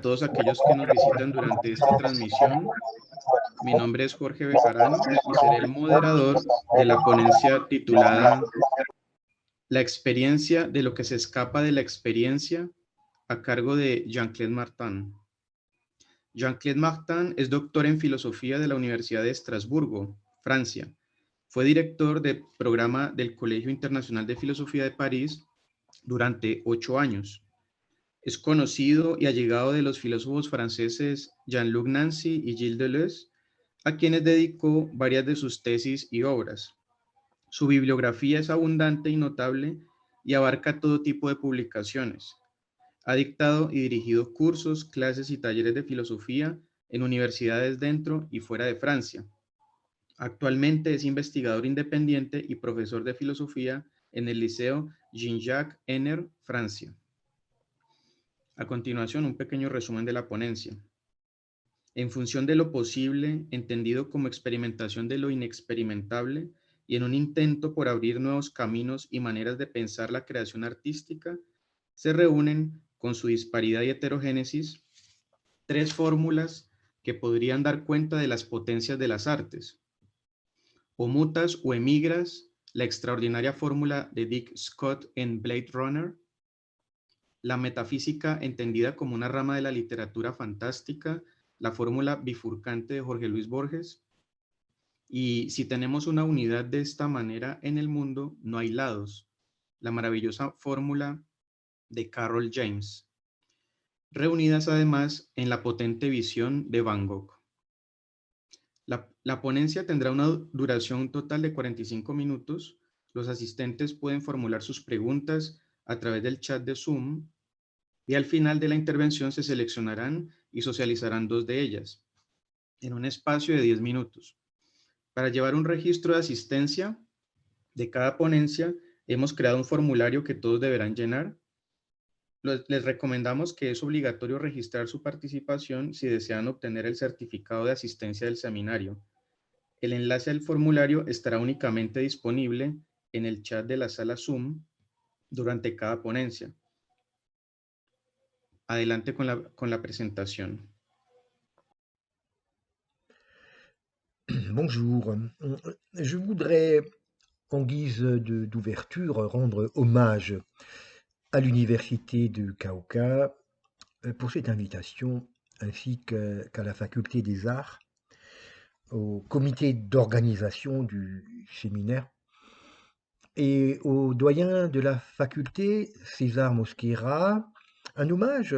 todos aquellos que nos visitan durante esta transmisión. Mi nombre es Jorge Bejarano y seré el moderador de la ponencia titulada La experiencia de lo que se escapa de la experiencia, a cargo de Jean-Claude Martin. Jean-Claude Martin es doctor en filosofía de la Universidad de Estrasburgo, Francia. Fue director del programa del Colegio Internacional de Filosofía de París durante 8 años. Es conocido y allegado de los filósofos franceses Jean-Luc Nancy y Gilles Deleuze, a quienes dedicó varias de sus tesis y obras. Su bibliografía es abundante y notable y abarca todo tipo de publicaciones. Ha dictado y dirigido cursos, clases y talleres de filosofía en universidades dentro y fuera de Francia. Actualmente es investigador independiente y profesor de filosofía en el Liceo Jean-Jacques Henner, Francia. A continuación, un pequeño resumen de la ponencia. En función de lo posible, entendido como experimentación de lo inexperimentable, y en un intento por abrir nuevos caminos y maneras de pensar la creación artística, se reúnen, con su disparidad y heterogénesis, 3 fórmulas que podrían dar cuenta de las potencias de las artes. O mutas o emigras, la extraordinaria fórmula de Dick Scott en Blade Runner, la metafísica entendida como una rama de la literatura fantástica, la fórmula bifurcante de Jorge Luis Borges, y si tenemos una unidad de esta manera en el mundo, no hay lados, la maravillosa fórmula de Carroll James, reunidas además en la potente visión de Van Gogh. La ponencia tendrá una duración total de 45 minutos. Los asistentes pueden formular sus preguntas a través del chat de Zoom y al final de la intervención se seleccionarán y socializarán 2 de ellas en un espacio de 10 minutos. Para llevar un registro de asistencia de cada ponencia, hemos creado un formulario que todos deberán llenar. Les recomendamos que es obligatorio registrar su participación si desean obtener el certificado de asistencia del seminario. El enlace al formulario estará únicamente disponible en el chat de la sala Zoom durante cada ponencia. Adelante con la presentación. Bonjour. Je voudrais, en guise d'ouverture, rendre hommage à l'Université de Cauca pour cette invitation, ainsi qu'à la Faculté des Arts, au comité d'organisation du séminaire et au doyen de la faculté, César Mosquera, un hommage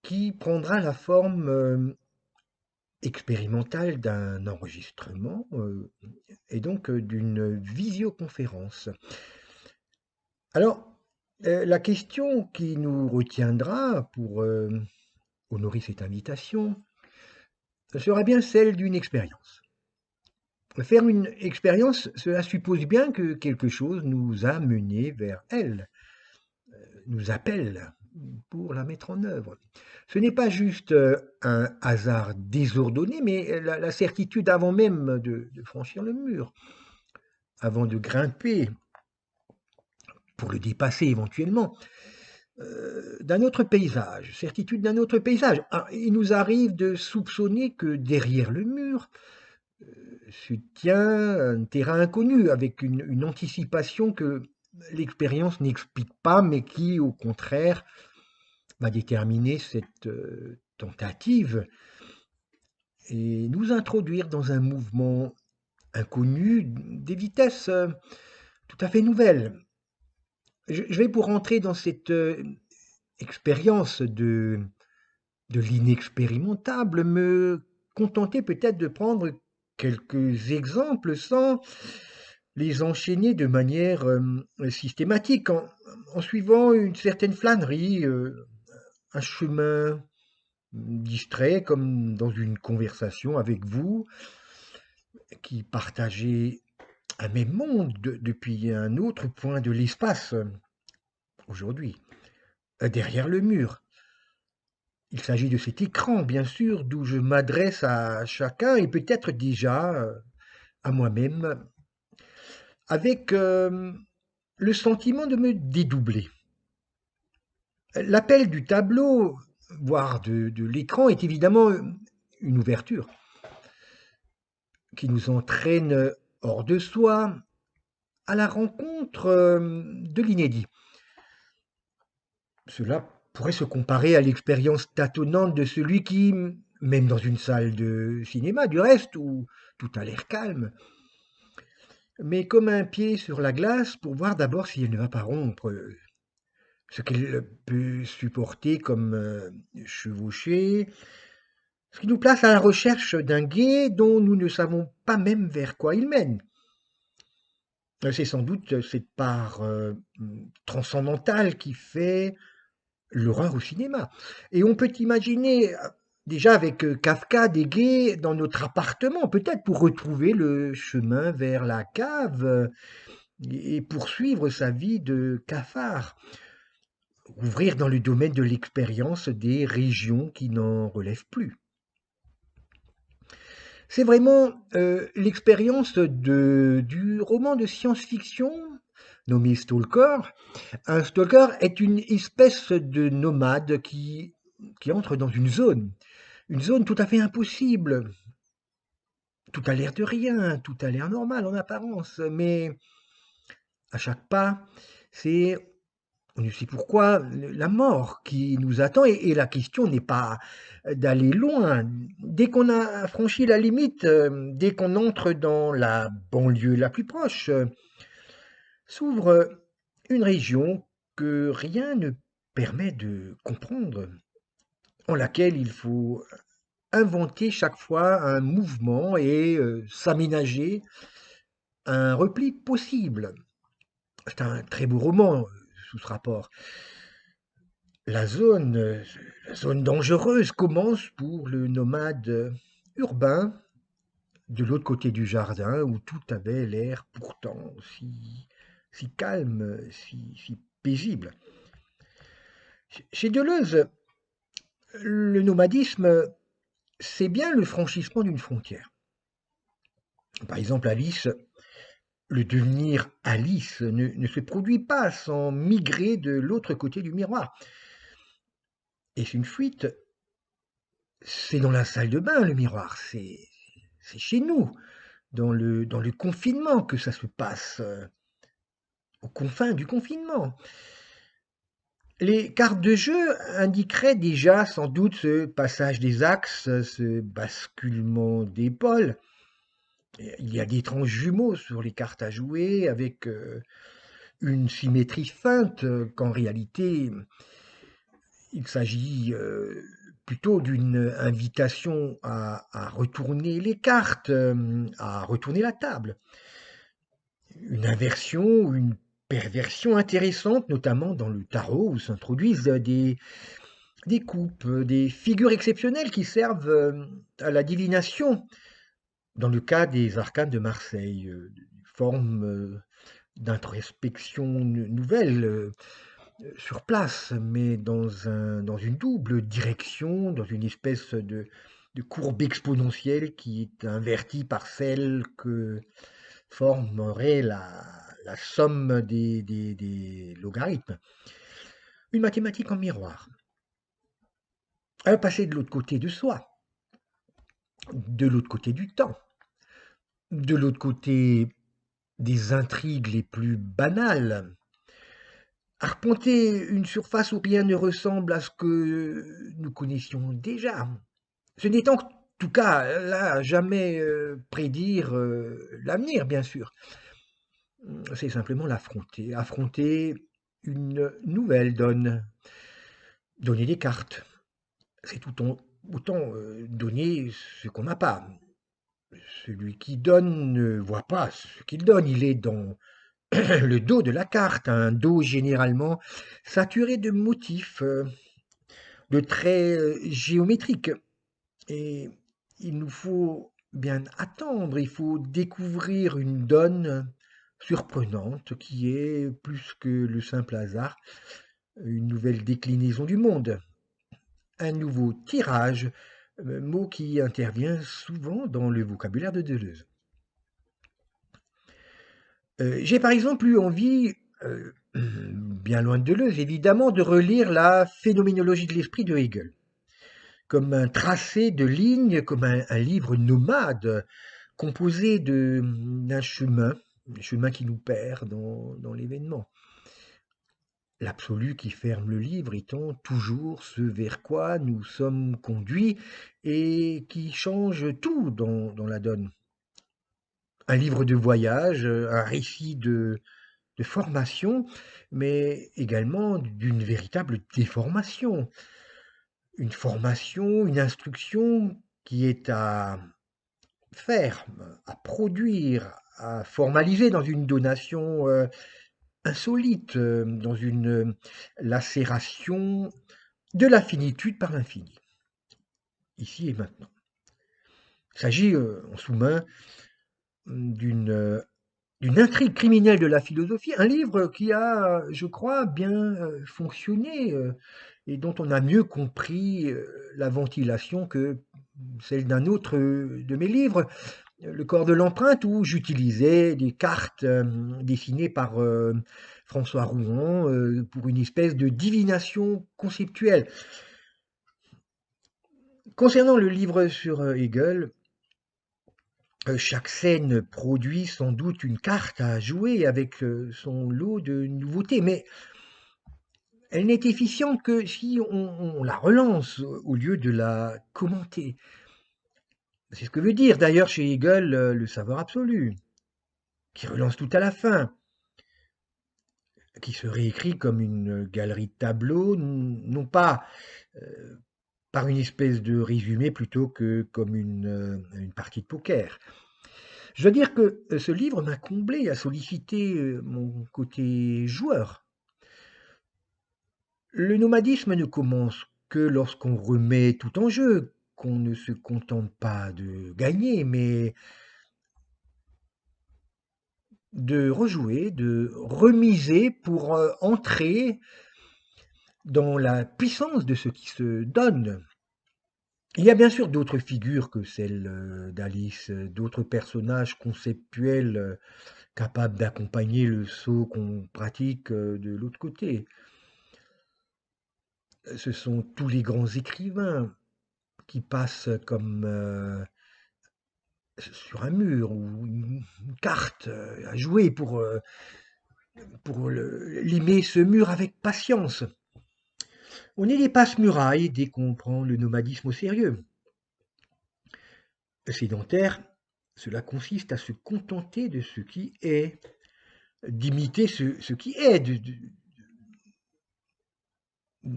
qui prendra la forme expérimentale d'un enregistrement et donc d'une visioconférence. Alors, la question qui nous retiendra pour honorer cette invitation sera bien celle d'une expérience. Faire une expérience, cela suppose bien que quelque chose nous a menés vers elle, nous appelle pour la mettre en œuvre. Ce n'est pas juste un hasard désordonné, mais la certitude avant même de franchir le mur, avant de grimper pour le dépasser éventuellement, d'un autre paysage, certitude d'un autre paysage. Ah, il nous arrive de soupçonner que derrière le mur se tient un terrain inconnu, avec une anticipation que l'expérience n'explique pas, mais qui, au contraire, va déterminer cette tentative et nous introduire dans un mouvement inconnu, des vitesses tout à fait nouvelles. Je vais, pour entrer dans cette expérience de l'inexpérimentable, me contenter peut-être de prendre quelques exemples sans les enchaîner de manière systématique, en suivant une certaine flânerie, un chemin distrait comme dans une conversation avec vous, qui partagez un même monde depuis un autre point de l'espace, aujourd'hui, derrière le mur. Il s'agit de cet écran, bien sûr, d'où je m'adresse à chacun et peut-être déjà à moi-même, avec le sentiment de me dédoubler. L'appel du tableau voire de l'écran, est évidemment une ouverture qui nous entraîne hors de soi, à la rencontre de l'inédit. Cela pourrait se comparer à l'expérience tâtonnante de celui qui, même dans une salle de cinéma du reste, où tout a l'air calme, met comme un pied sur la glace pour voir d'abord si elle ne va pas rompre ce qu'elle peut supporter comme chevauchée, ce qui nous place à la recherche d'un guet dont nous ne savons pas même vers quoi il mène. C'est sans doute cette part transcendantale qui fait l'horreur au cinéma. Et on peut imaginer, déjà avec Kafka, des guets dans notre appartement, peut-être pour retrouver le chemin vers la cave et poursuivre sa vie de cafard. Ouvrir dans le domaine de l'expérience des régions qui n'en relèvent plus. C'est vraiment l'expérience du roman de science-fiction nommé Stalker. Un stalker est une espèce de nomade qui entre dans une zone tout à fait impossible. Tout a l'air de rien, tout a l'air normal en apparence, mais à chaque pas, c'est, on ne sait pourquoi, la mort qui nous attend, et la question n'est pas d'aller loin. Dès qu'on a franchi la limite, dès qu'on entre dans la banlieue la plus proche, s'ouvre une région que rien ne permet de comprendre, en laquelle il faut inventer chaque fois un mouvement et s'aménager un repli possible. C'est un très beau roman sous ce rapport. La zone dangereuse commence pour le nomade urbain de l'autre côté du jardin où tout avait l'air pourtant si calme, si paisible. Chez Deleuze, le nomadisme, c'est bien le franchissement d'une frontière. Par exemple, Alice, le devenir Alice ne se produit pas sans migrer de l'autre côté du miroir. Et c'est une fuite, c'est dans la salle de bain le miroir, c'est chez nous, dans le confinement que ça se passe, aux confins du confinement. Les cartes de jeu indiqueraient déjà sans doute ce passage des axes, ce basculement d'épaule. Il y a d'étranges jumeaux sur les cartes à jouer, avec une symétrie feinte, qu'en réalité, il s'agit plutôt d'une invitation à retourner les cartes, à retourner la table. Une inversion ou une perversion intéressante, notamment dans le tarot, où s'introduisent des coupes, des figures exceptionnelles qui servent à la divination. Dans le cas des arcanes de Marseille, forme d'introspection nouvelle sur place, mais dans une double direction, dans une espèce de courbe exponentielle qui est invertie par celle que formerait la somme des logarithmes. Une mathématique en miroir. Un passer de l'autre côté de soi, de l'autre côté du temps, de l'autre côté des intrigues les plus banales, arpenter une surface où rien ne ressemble à ce que nous connaissions déjà. Ce n'est en tout cas là jamais prédire l'avenir, bien sûr. C'est simplement l'affronter, affronter une nouvelle donne, donner des cartes. C'est autant donner ce qu'on n'a pas. Celui qui donne ne voit pas ce qu'il donne, il est dans le dos de la carte, un dos généralement saturé de motifs, de traits géométriques. Et il nous faut bien attendre, il faut découvrir une donne surprenante qui est plus que le simple hasard, une nouvelle déclinaison du monde, un nouveau tirage, mot qui intervient souvent dans le vocabulaire de Deleuze. J'ai par exemple eu envie, bien loin de Deleuze évidemment, de relire la phénoménologie de l'esprit de Hegel. comme un tracé de lignes, comme un livre nomade, composé d'un chemin, un chemin qui nous perd dans l'événement. L'absolu qui ferme le livre étant toujours ce vers quoi nous sommes conduits et qui change tout dans la donne. Un livre de voyage, un récit de formation, mais également d'une véritable déformation. Une formation, une instruction qui est à faire, à produire, à formaliser dans une donation insolite, dans une lacération de la finitude par l'infini, ici et maintenant. Il s'agit en sous-main d'une intrigue criminelle de la philosophie, un livre qui a, je crois, bien fonctionné et dont on a mieux compris la ventilation que celle d'un autre de mes livres, Le corps de l'empreinte, où j'utilisais des cartes dessinées par François Rouen pour une espèce de divination conceptuelle. Concernant le livre sur Hegel, chaque scène produit sans doute une carte à jouer avec son lot de nouveautés, mais elle n'est efficiente que si on la relance au lieu de la commenter. C'est ce que veut dire d'ailleurs chez Hegel le savoir absolu, qui relance tout à la fin, qui se réécrit comme une galerie de tableaux, non pas par une espèce de résumé plutôt que comme une partie de poker. Je dois dire que ce livre m'a comblé, a sollicité mon côté joueur. Le nomadisme ne commence que lorsqu'on remet tout en jeu, qu'on ne se contente pas de gagner, mais de rejouer, de remiser pour entrer dans la puissance de ce qui se donne. Il y a bien sûr d'autres figures que celle d'Alice, d'autres personnages conceptuels capables d'accompagner le saut qu'on pratique de l'autre côté. Ce sont tous les grands écrivains qui passent comme sur un mur ou une carte à jouer pour limer ce mur avec patience. On est des passe-murailles dès qu'on prend le nomadisme au sérieux. Sédentaire, cela consiste à se contenter de ce qui est, d'imiter ce qui est, de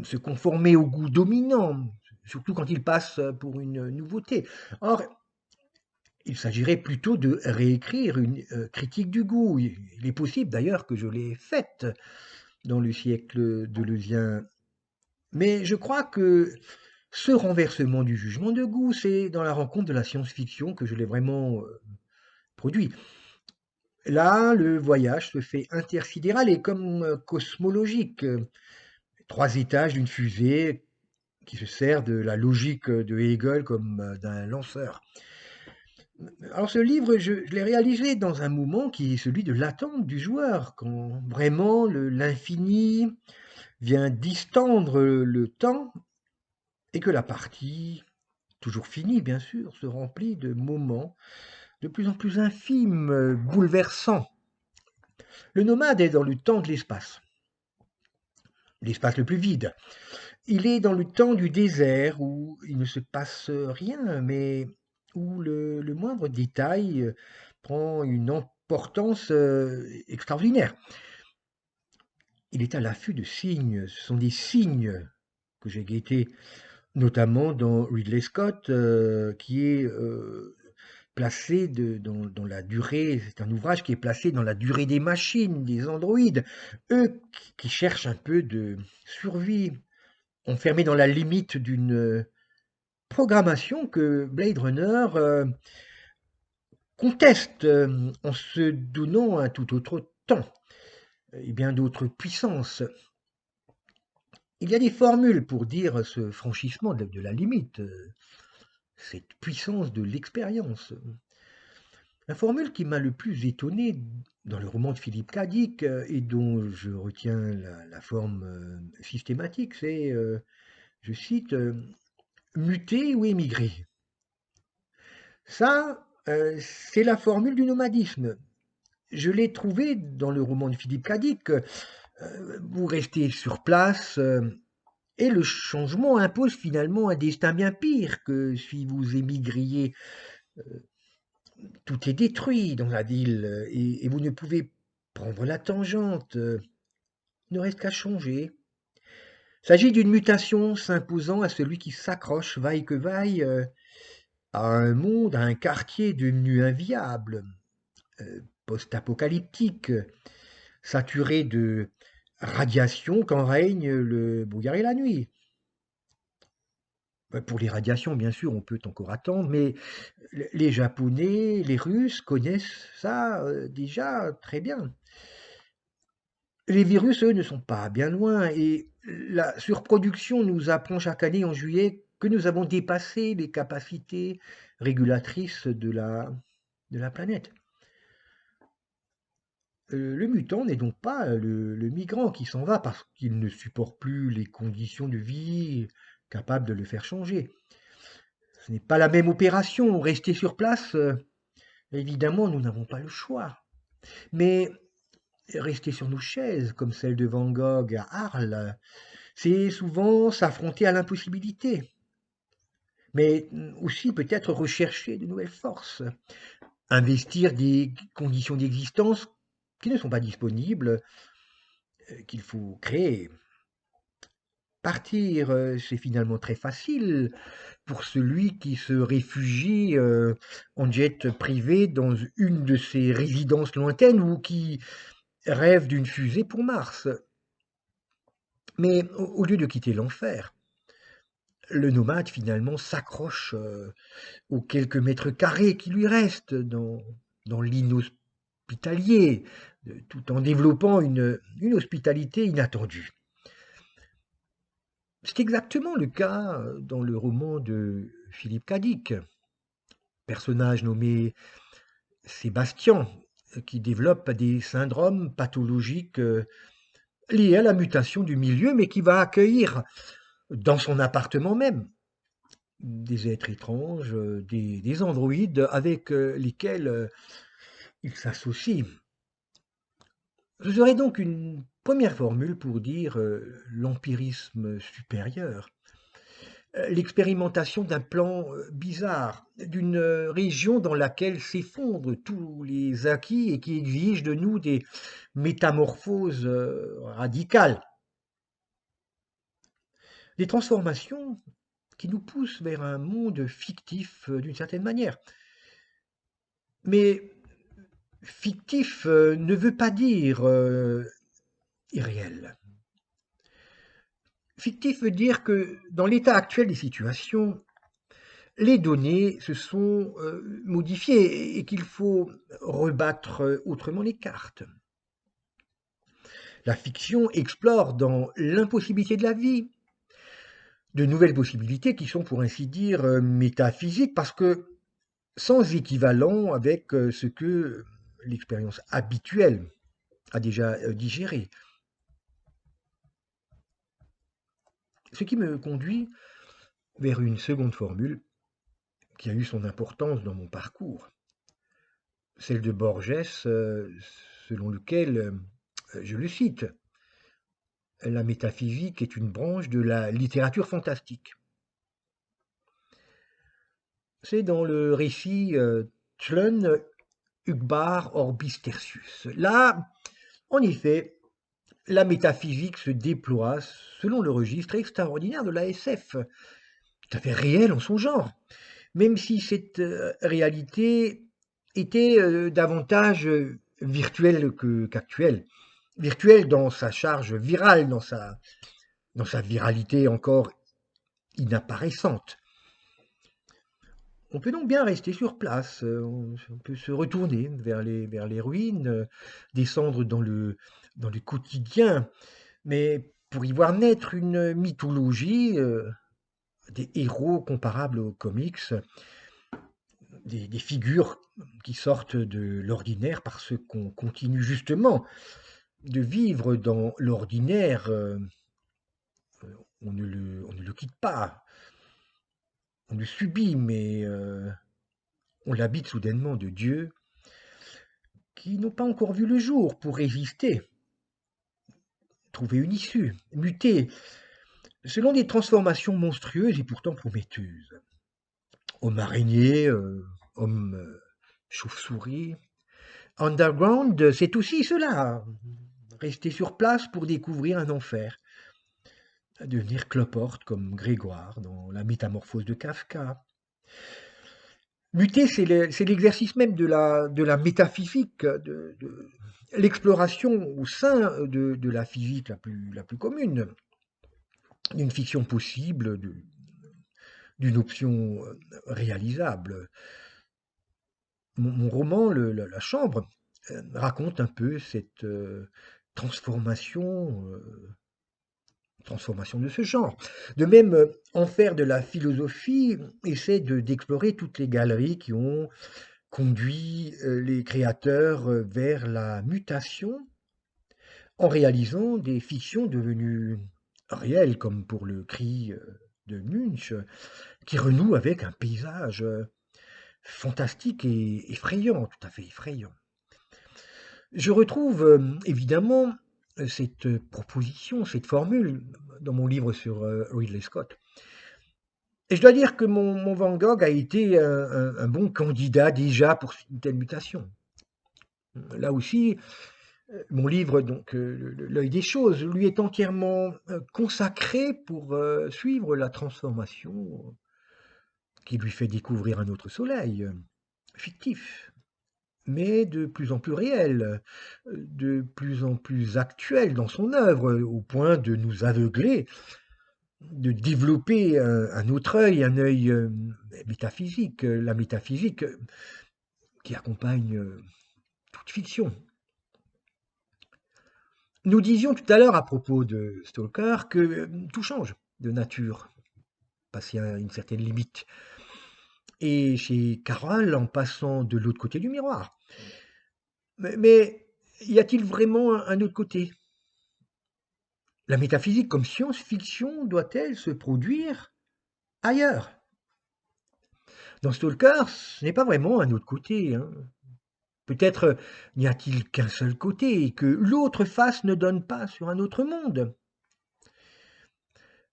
se conformer au goût dominant, surtout quand il passe pour une nouveauté. Or, il s'agirait plutôt de réécrire une critique du goût. Il est possible d'ailleurs que je l'ai faite dans le siècle deleuzien. Mais je crois que ce renversement du jugement de goût, c'est dans la rencontre de la science-fiction que je l'ai vraiment produit. Là, le voyage se fait intersidéral et comme cosmologique. 3 étages d'une fusée qui se sert de la logique de Hegel comme d'un lanceur. Alors ce livre, je l'ai réalisé dans un moment qui est celui de l'attente du joueur, quand vraiment l'infini vient distendre le temps et que la partie, toujours finie bien sûr, se remplit de moments de plus en plus infimes, bouleversants. Le nomade est dans le temps de l'espace le plus vide. Il est dans le temps du désert où il ne se passe rien, mais où le moindre détail prend une importance extraordinaire. Il est à l'affût de signes, ce sont des signes que j'ai guettés, notamment dans Ridley Scott, qui est placé dans la durée, c'est un ouvrage qui est placé dans la durée des machines, des androïdes, eux qui cherchent un peu de survie, enfermés dans la limite d'une programmation que Blade Runner conteste en se donnant un tout autre temps et bien d'autres puissances. Il y a des formules pour dire ce franchissement de la limite, cette puissance de l'expérience. La formule qui m'a le plus étonné dans le roman de Philippe K. Dick et dont je retiens la forme systématique, c'est, je cite, muter ou émigrer. Ça, c'est la formule du nomadisme. Je l'ai trouvé dans le roman de Philippe Cadic. Vous restez sur place et le changement impose finalement un destin bien pire que si vous émigriez. Tout est détruit dans la ville et vous ne pouvez prendre la tangente. Il ne reste qu'à changer. Il s'agit d'une mutation s'imposant à celui qui s'accroche, vaille que vaille, à un monde, à un quartier devenu inviable, post-apocalyptique, saturé de radiation quand règne le brouillard et la nuit. Pour les radiations, bien sûr, on peut encore attendre, mais les Japonais, les Russes connaissent ça déjà très bien. Les virus, eux, ne sont pas bien loin et la surproduction nous apprend chaque année en juillet que nous avons dépassé les capacités régulatrices de la planète. Le mutant n'est donc pas le migrant qui s'en va parce qu'il ne supporte plus les conditions de vie capables de le faire changer. Ce n'est pas la même opération. Rester sur place, évidemment, nous n'avons pas le choix. Mais rester sur nos chaises, comme celle de Van Gogh à Arles, c'est souvent s'affronter à l'impossibilité. Mais aussi peut-être rechercher de nouvelles forces, investir des conditions d'existence qui ne sont pas disponibles, qu'il faut créer. Partir, c'est finalement très facile pour celui qui se réfugie en jet privé dans une de ses résidences lointaines ou qui rêve d'une fusée pour Mars. Mais au lieu de quitter l'enfer, le nomade finalement s'accroche aux quelques mètres carrés qui lui restent dans l'inhospitalier, tout en développant une hospitalité inattendue. C'est exactement le cas dans le roman de Philippe Cadic, personnage nommé Sébastien, qui développe des syndromes pathologiques liés à la mutation du milieu, mais qui va accueillir dans son appartement même des êtres étranges, des androïdes avec lesquels il s'associe. Ce serait donc une première formule pour dire l'empirisme supérieur. L'expérimentation d'un plan bizarre, d'une région dans laquelle s'effondrent tous les acquis et qui exige de nous des métamorphoses radicales. Des transformations qui nous poussent vers un monde fictif d'une certaine manière. Mais fictif ne veut pas dire irréel. Fictif veut dire que dans l'état actuel des situations, les données se sont modifiées et qu'il faut rebattre autrement les cartes. La fiction explore dans l'impossibilité de la vie de nouvelles possibilités qui sont pour ainsi dire métaphysiques parce que sans équivalent avec ce que l'expérience habituelle a déjà digéré. Ce qui me conduit vers une seconde formule qui a eu son importance dans mon parcours, celle de Borges, selon lequel, je le cite, la métaphysique est une branche de la littérature fantastique. C'est dans le récit Tlön Hugbar Orbis Tertius. Là, en effet, la métaphysique se déploie selon le registre extraordinaire de la SF, tout à fait réel en son genre, même si cette réalité était davantage virtuelle qu'actuelle. Virtuelle dans sa charge virale, dans sa viralité encore inapparaissante. On peut donc bien rester sur place, on peut se retourner vers les ruines, descendre dans le quotidien, mais pour y voir naître une mythologie, des héros comparables aux comics, des figures qui sortent de l'ordinaire parce qu'on continue justement de vivre dans l'ordinaire, on ne le quitte pas. on le subit, mais on l'habite soudainement de dieux qui n'ont pas encore vu le jour pour résister, trouver une issue, muter, selon des transformations monstrueuses et pourtant prometteuses. Homme araignée, homme chauve-souris. Underground, c'est aussi cela. Rester sur place pour découvrir un enfer. Devenir cloporte comme Grégoire dans La Métamorphose de Kafka. Muter, c'est l'exercice même de la métaphysique, de l'exploration au sein de la physique la plus commune, d'une fiction possible, d'une option réalisable. Mon roman, La Chambre, raconte un peu cette transformation, transformation de ce genre. De même, En faire de la philosophie essaie d'explorer toutes les galeries qui ont conduit les créateurs vers la mutation en réalisant des fictions devenues réelles, comme pour le cri de Munch, qui renoue avec un paysage fantastique et effrayant, tout à fait effrayant. Je retrouve évidemment cette proposition, cette formule dans mon livre sur Ridley Scott. Et je dois dire que mon Van Gogh a été un bon candidat déjà pour une telle mutation. Là aussi, mon livre, donc L'œil des choses, lui est entièrement consacré pour suivre la transformation qui lui fait découvrir un autre soleil, fictif, mais de plus en plus réel, de plus en plus actuel dans son œuvre, au point de nous aveugler, de développer un autre œil, un œil métaphysique, la métaphysique qui accompagne toute fiction. Nous disions tout à l'heure à propos de Stalker que tout change de nature, passé à une certaine limite. Et chez Carroll, en passant de l'autre côté du miroir. Mais y a-t-il vraiment un autre côté? La métaphysique comme science-fiction doit-elle se produire ailleurs? Dans Stalker, ce n'est pas vraiment un autre côté. Hein. Peut-être n'y a-t-il qu'un seul côté et que l'autre face ne donne pas sur un autre monde.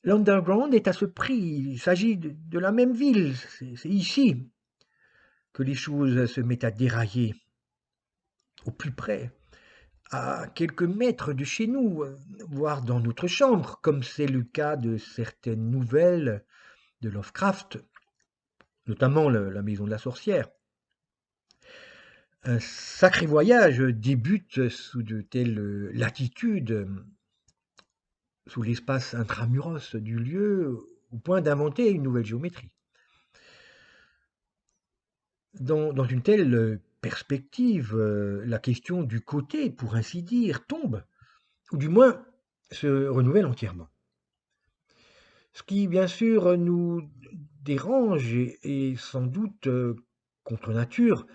L'underground est à ce prix, il s'agit de la même ville, c'est ici que les choses se mettent à dérailler, au plus près, à quelques mètres de chez nous, voire dans notre chambre, comme c'est le cas de certaines nouvelles de Lovecraft, notamment La Maison de la Sorcière. Un sacré voyage débute sous de telles latitudes, sous l'espace intramuros du lieu, au point d'inventer une nouvelle géométrie. Dans une telle perspective, la question du côté, pour ainsi dire, tombe, ou du moins se renouvelle entièrement. Ce qui, bien sûr, nous dérange est sans doute contre nature,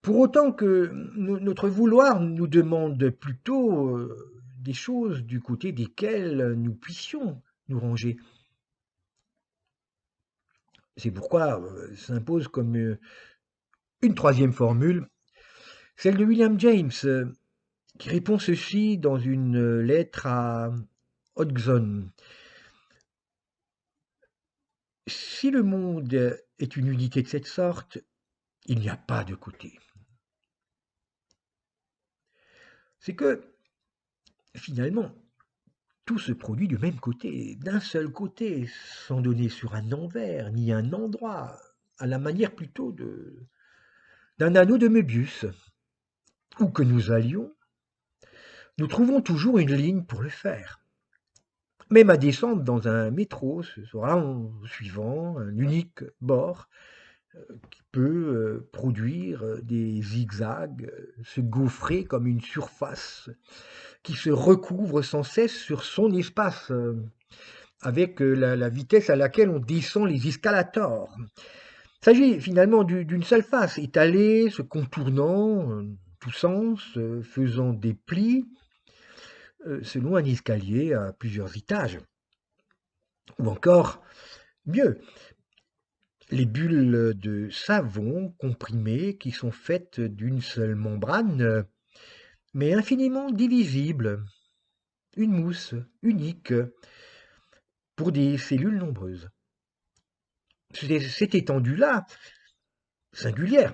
pour autant que notre vouloir nous demande plutôt des choses du côté desquelles nous puissions nous ranger. C'est pourquoi s'impose comme une troisième formule, celle de William James, qui répond ceci dans une lettre à Hodgson. Si le monde est une unité de cette sorte, il n'y a pas de côté. C'est que, finalement, tout se produit du même côté, d'un seul côté, sans donner sur un envers, ni un endroit, à la manière plutôt d'un anneau de Möbius. Où que nous allions, nous trouvons toujours une ligne pour le faire. Même à descendre dans un métro, ce sera en suivant un unique bord qui peut produire des zigzags, se gaufrer comme une surface qui se recouvre sans cesse sur son espace, avec la vitesse à laquelle on descend les escalators. Il s'agit finalement d'une seule face, étalée, se contournant, tous sens, faisant des plis, selon un escalier à plusieurs étages. Ou encore, mieux, les bulles de savon comprimées qui sont faites d'une seule membrane, mais infiniment divisible, une mousse unique pour des cellules nombreuses. Cette étendue-là, singulière,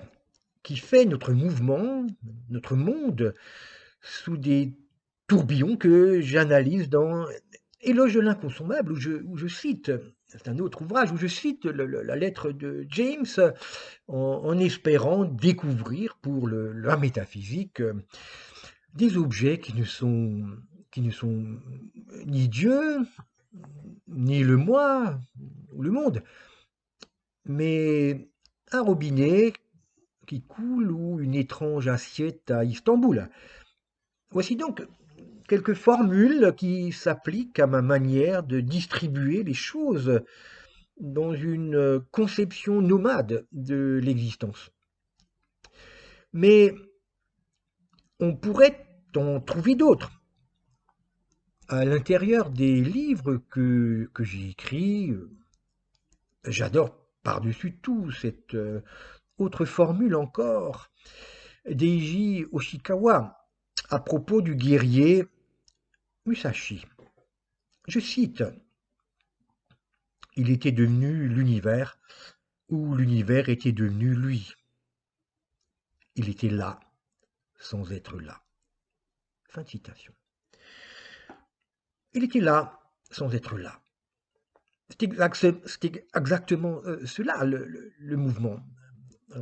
qui fait notre mouvement, notre monde, sous des tourbillons que j'analyse dans Éloge de l'inconsommable, où je cite, c'est un autre ouvrage, où je cite la lettre de James en espérant découvrir pour la métaphysique des objets qui ne sont ni Dieu, ni le moi, ou le monde, mais un robinet qui coule ou une étrange assiette à Istanbul. Voici donc quelques formules qui s'appliquent à ma manière de distribuer les choses dans une conception nomade de l'existence. Mais on pourrait en trouver d'autres. À l'intérieur des livres que j'ai écrits, j'adore par-dessus tout cette autre formule encore d'Eiji Oshikawa à propos du guerrier Musashi. Je cite, il était devenu l'univers ou l'univers était devenu lui. Il était là sans être là. Fin de citation. Il était là sans être là. C'est exactement cela, le mouvement.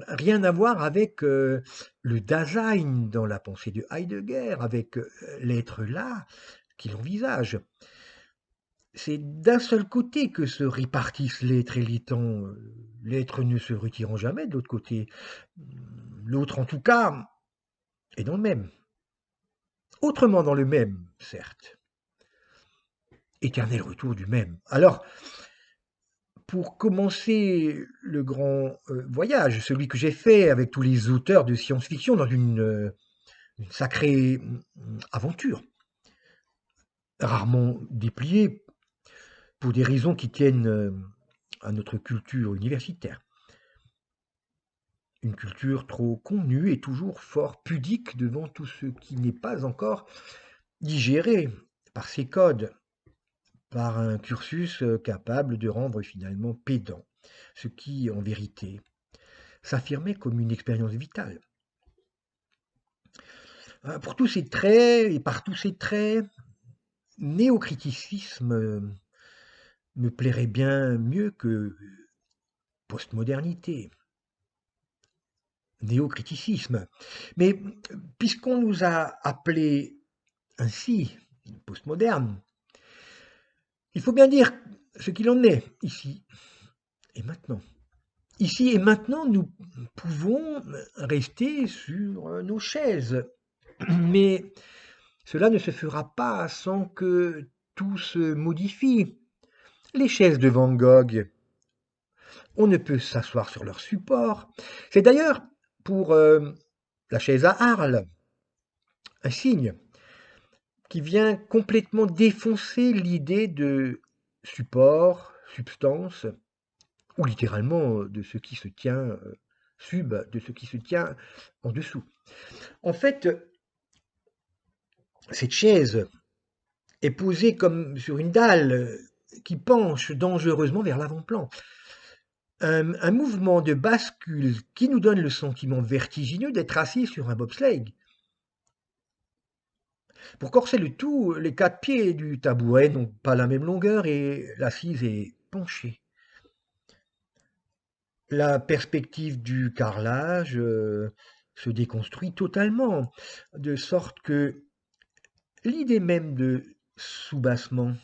Rien à voir avec le Dasein dans la pensée de Heidegger, avec l'être là qu'il envisage. C'est d'un seul côté que se répartissent l'être et les temps, l'être ne se retirant jamais de l'autre côté. L'autre, en tout cas, est dans le même. Autrement dans le même, certes. Éternel retour du même. Alors, pour commencer le grand voyage, celui que j'ai fait avec tous les auteurs de science-fiction dans une sacrée aventure, rarement dépliée pour des raisons qui tiennent à notre culture universitaire. Une culture trop convenue et toujours fort pudique devant tout ce qui n'est pas encore digéré par ses codes, par un cursus capable de rendre finalement pédant, ce qui, en vérité, s'affirmait comme une expérience vitale. Pour tous ces traits et par tous ces traits, néocriticisme me plairait bien mieux que postmodernité. Néocriticisme. Mais puisqu'on nous a appelés ainsi, postmoderne, il faut bien dire ce qu'il en est ici et maintenant. Ici et maintenant, nous pouvons rester sur nos chaises, mais cela ne se fera pas sans que tout se modifie. Les chaises de Van Gogh, on ne peut s'asseoir sur leur support. C'est d'ailleurs pour la chaise à Arles un signe qui vient complètement défoncer l'idée de support, substance, ou littéralement de ce qui se tient de ce qui se tient en dessous. En fait, cette chaise est posée comme sur une dalle qui penche dangereusement vers l'avant-plan. Un mouvement de bascule qui nous donne le sentiment vertigineux d'être assis sur un bobsleigh. Pour corser le tout, les 4 pieds du tabouret n'ont pas la même longueur et l'assise est penchée. La perspective du carrelage se déconstruit totalement, de sorte que l'idée même de soubassement,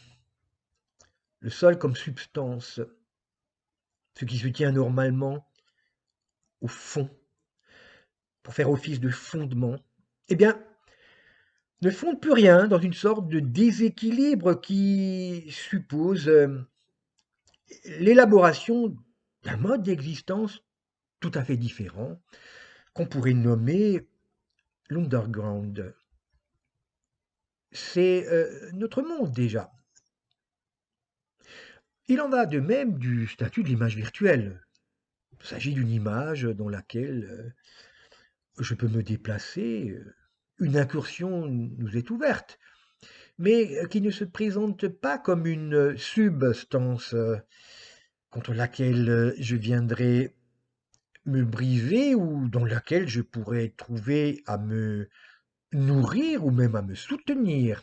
le sol comme substance, ce qui se tient normalement au fond, pour faire office de fondement, eh bien, ne fonde plus rien dans une sorte de déséquilibre qui suppose l'élaboration d'un mode d'existence tout à fait différent, qu'on pourrait nommer l'underground. C'est notre monde déjà. Il en va de même du statut de l'image virtuelle. Il s'agit d'une image dans laquelle je peux me déplacer. Une incursion nous est ouverte, mais qui ne se présente pas comme une substance contre laquelle je viendrais me briser ou dans laquelle je pourrais trouver à me nourrir ou même à me soutenir.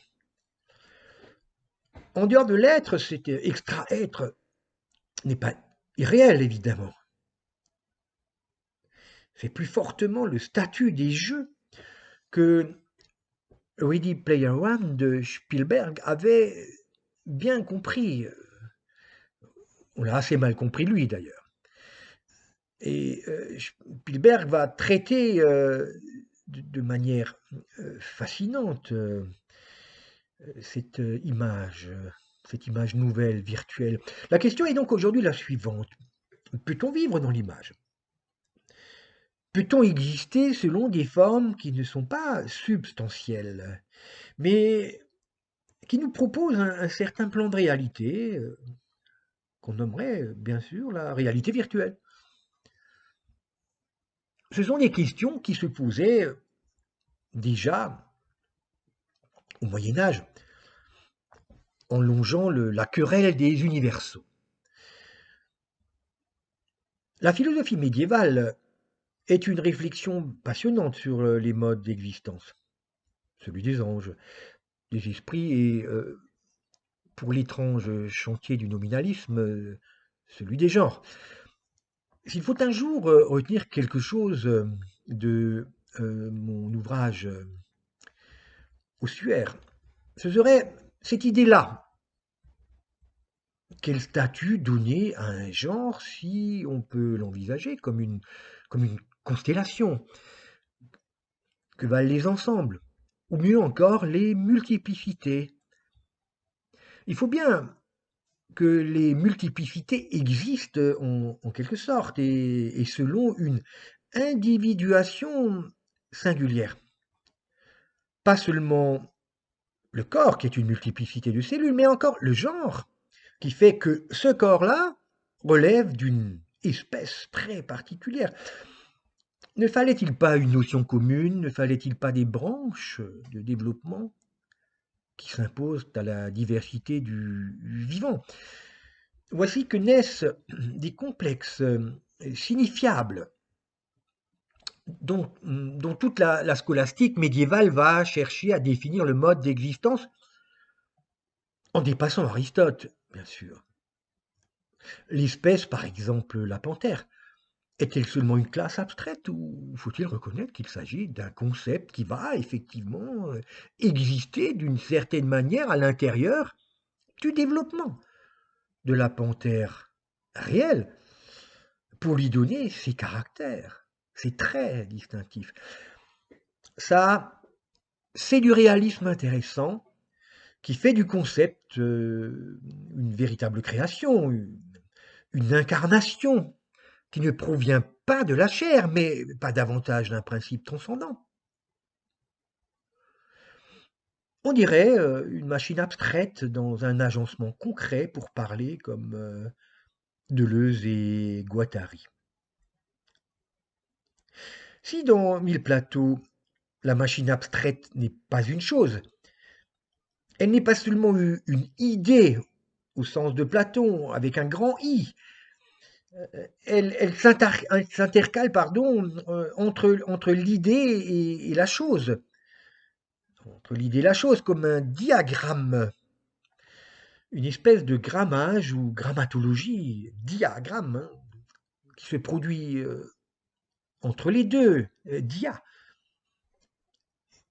En dehors de l'être, cet extra-être n'est pas irréel, évidemment. C'est plus fortement le statut des jeux que Ready Player One de Spielberg avait bien compris. On l'a assez mal compris lui d'ailleurs. Et Spielberg va traiter de manière fascinante cette image nouvelle, virtuelle. La question est donc aujourd'hui la suivante. Peut-on vivre dans l'image? Peut-on exister selon des formes qui ne sont pas substantielles, mais qui nous proposent un certain plan de réalité, qu'on nommerait bien sûr la réalité virtuelle? Ce sont des questions qui se posaient déjà au Moyen Âge, en longeant la querelle des universaux. La philosophie médiévale est une réflexion passionnante sur les modes d'existence, celui des anges, des esprits et, pour l'étrange chantier du nominalisme, celui des genres. S'il faut un jour retenir quelque chose de mon ouvrage Ossuaire, ce serait cette idée-là. Quel statut donner à un genre si on peut l'envisager comme une constellation? Que valent les ensembles? Ou mieux encore, les multiplicités? Il faut bien que les multiplicités existent en quelque sorte et selon une individuation singulière. Pas seulement le corps qui est une multiplicité de cellules, mais encore le genre qui fait que ce corps-là relève d'une espèce très particulière. Ne fallait-il pas une notion commune? Ne fallait-il pas des branches de développement qui s'imposent à la diversité du vivant? Voici que naissent des complexes signifiables dont toute la scolastique médiévale va chercher à définir le mode d'existence en dépassant Aristote, bien sûr. L'espèce, par exemple, la panthère, est-elle seulement une classe abstraite ou faut-il reconnaître qu'il s'agit d'un concept qui va effectivement exister d'une certaine manière à l'intérieur du développement de la panthère réelle pour lui donner ses caractères, ses traits distinctifs? Ça, c'est du réalisme intéressant qui fait du concept une véritable création, une incarnation qui ne provient pas de la chair, mais pas davantage d'un principe transcendant. On dirait une machine abstraite dans un agencement concret pour parler comme Deleuze et Guattari. Si dans Mille plateaux, la machine abstraite n'est pas une chose, elle n'est pas seulement une idée au sens de Platon avec un grand I, elle s'intercale entre l'idée et la chose, entre l'idée et la chose comme un diagramme, une espèce de grammage ou grammatologie, diagramme, hein, qui se produit entre les deux, dia,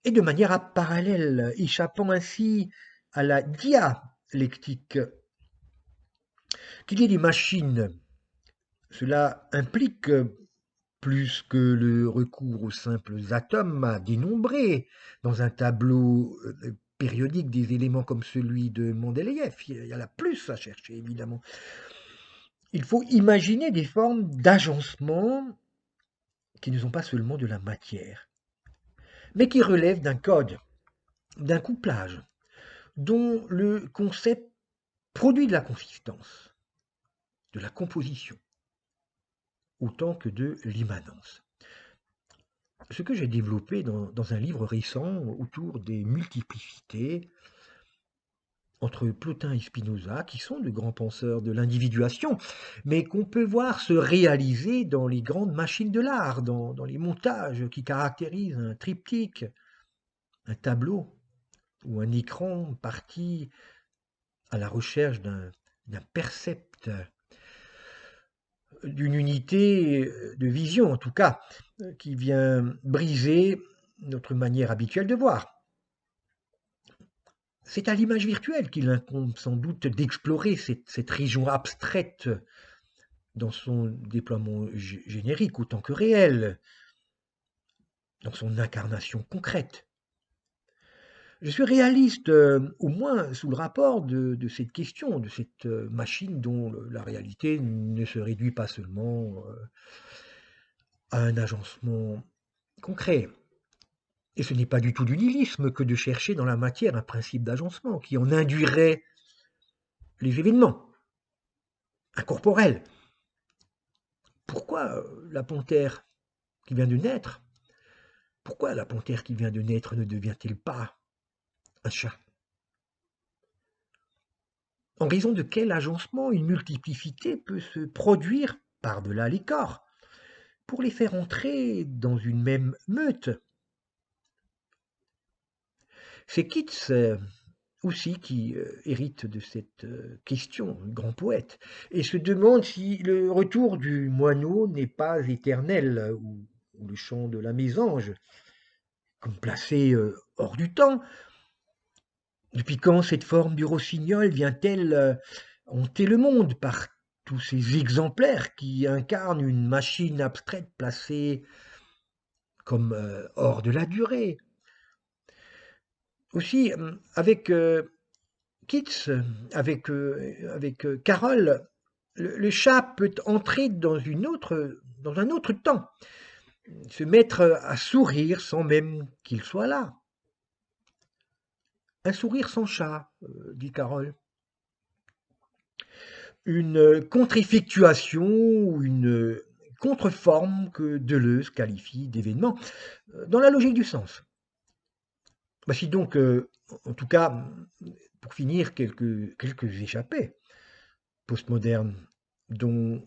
et de manière parallèle, échappant ainsi à la dialectique. Qu'il y ait des machines, cela implique plus que le recours aux simples atomes à dénombrer dans un tableau périodique des éléments comme celui de Mendeleïev. Il y a là plus à chercher, évidemment. Il faut imaginer des formes d'agencement qui ne sont pas seulement de la matière, mais qui relèvent d'un code, d'un couplage, dont le concept produit de la consistance, de la composition, autant que de l'immanence. Ce que j'ai développé dans un livre récent autour des multiplicités entre Plotin et Spinoza, qui sont de grands penseurs de l'individuation, mais qu'on peut voir se réaliser dans les grandes machines de l'art, dans les montages qui caractérisent un triptyque, un tableau ou un écran parti à la recherche d'un percept, d'une unité de vision en tout cas, qui vient briser notre manière habituelle de voir. C'est à l'image virtuelle qu'il incombe sans doute d'explorer cette région abstraite dans son déploiement générique autant que réel, dans son incarnation concrète. Je suis réaliste, au moins sous le rapport de cette question, de cette machine dont la réalité ne se réduit pas seulement à un agencement concret. Et ce n'est pas du tout du nihilisme que de chercher dans la matière un principe d'agencement qui en induirait les événements incorporels. Pourquoi la panthère qui vient de naître, pourquoi la panthère qui vient de naître ne devient-elle pas un chat? En raison de quel agencement une multiplicité peut se produire par-delà les corps pour les faire entrer dans une même meute? C'est Keats aussi qui hérite de cette question, un grand poète, et se demande si le retour du moineau n'est pas éternel, ou le chant de la mésange, comme placé hors du temps. Depuis quand cette forme du rossignol vient-elle hanter le monde par tous ces exemplaires qui incarnent une machine abstraite placée comme hors de la durée? Aussi, avec Keats, avec Carroll, le chat peut entrer dans un autre temps, se mettre à sourire sans même qu'il soit là. Un sourire sans chat, dit Carroll. Une contre-effectuation ou une contre-forme que Deleuze qualifie d'événement, dans la logique du sens. Voici donc, en tout cas, pour finir, quelques échappées postmodernes dont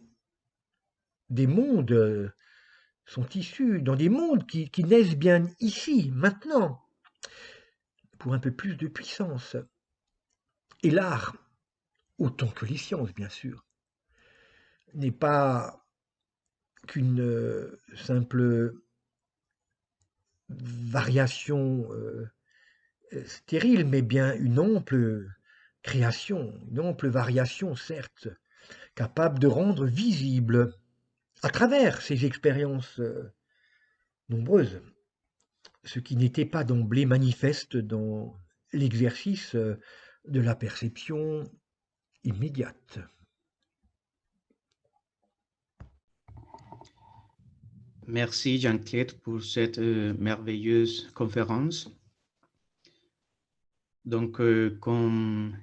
des mondes sont issus, dans des mondes qui naissent bien ici, maintenant, pour un peu plus de puissance. Et l'art, autant que les sciences, bien sûr, n'est pas qu'une simple variation stérile, mais bien une ample création, une ample variation, certes, capable de rendre visible, à travers ces expériences nombreuses, ce qui n'était pas d'emblée manifeste dans l'exercice de la perception immédiate. Merci Jean-Claude pour cette merveilleuse conférence. Donc, comme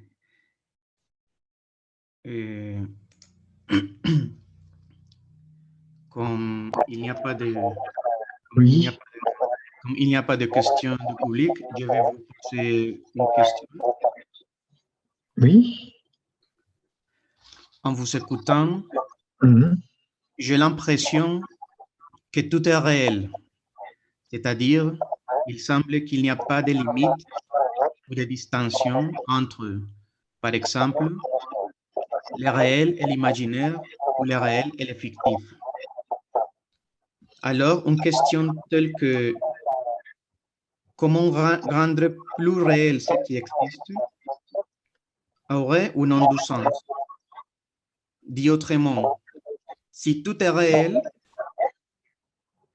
il n'y a pas de comme il n'y a pas de questions du public, je vais vous poser une question. Oui. En vous écoutant, j'ai l'impression que tout est réel, c'est-à-dire il semble qu'il n'y a pas de limite ou de distinction entre, par exemple, le réel et l'imaginaire ou le réel et le fictif. Alors, une question telle que comment rendre plus réel ce qui existe aurait ou non du sens. Dit autrement, si tout est réel,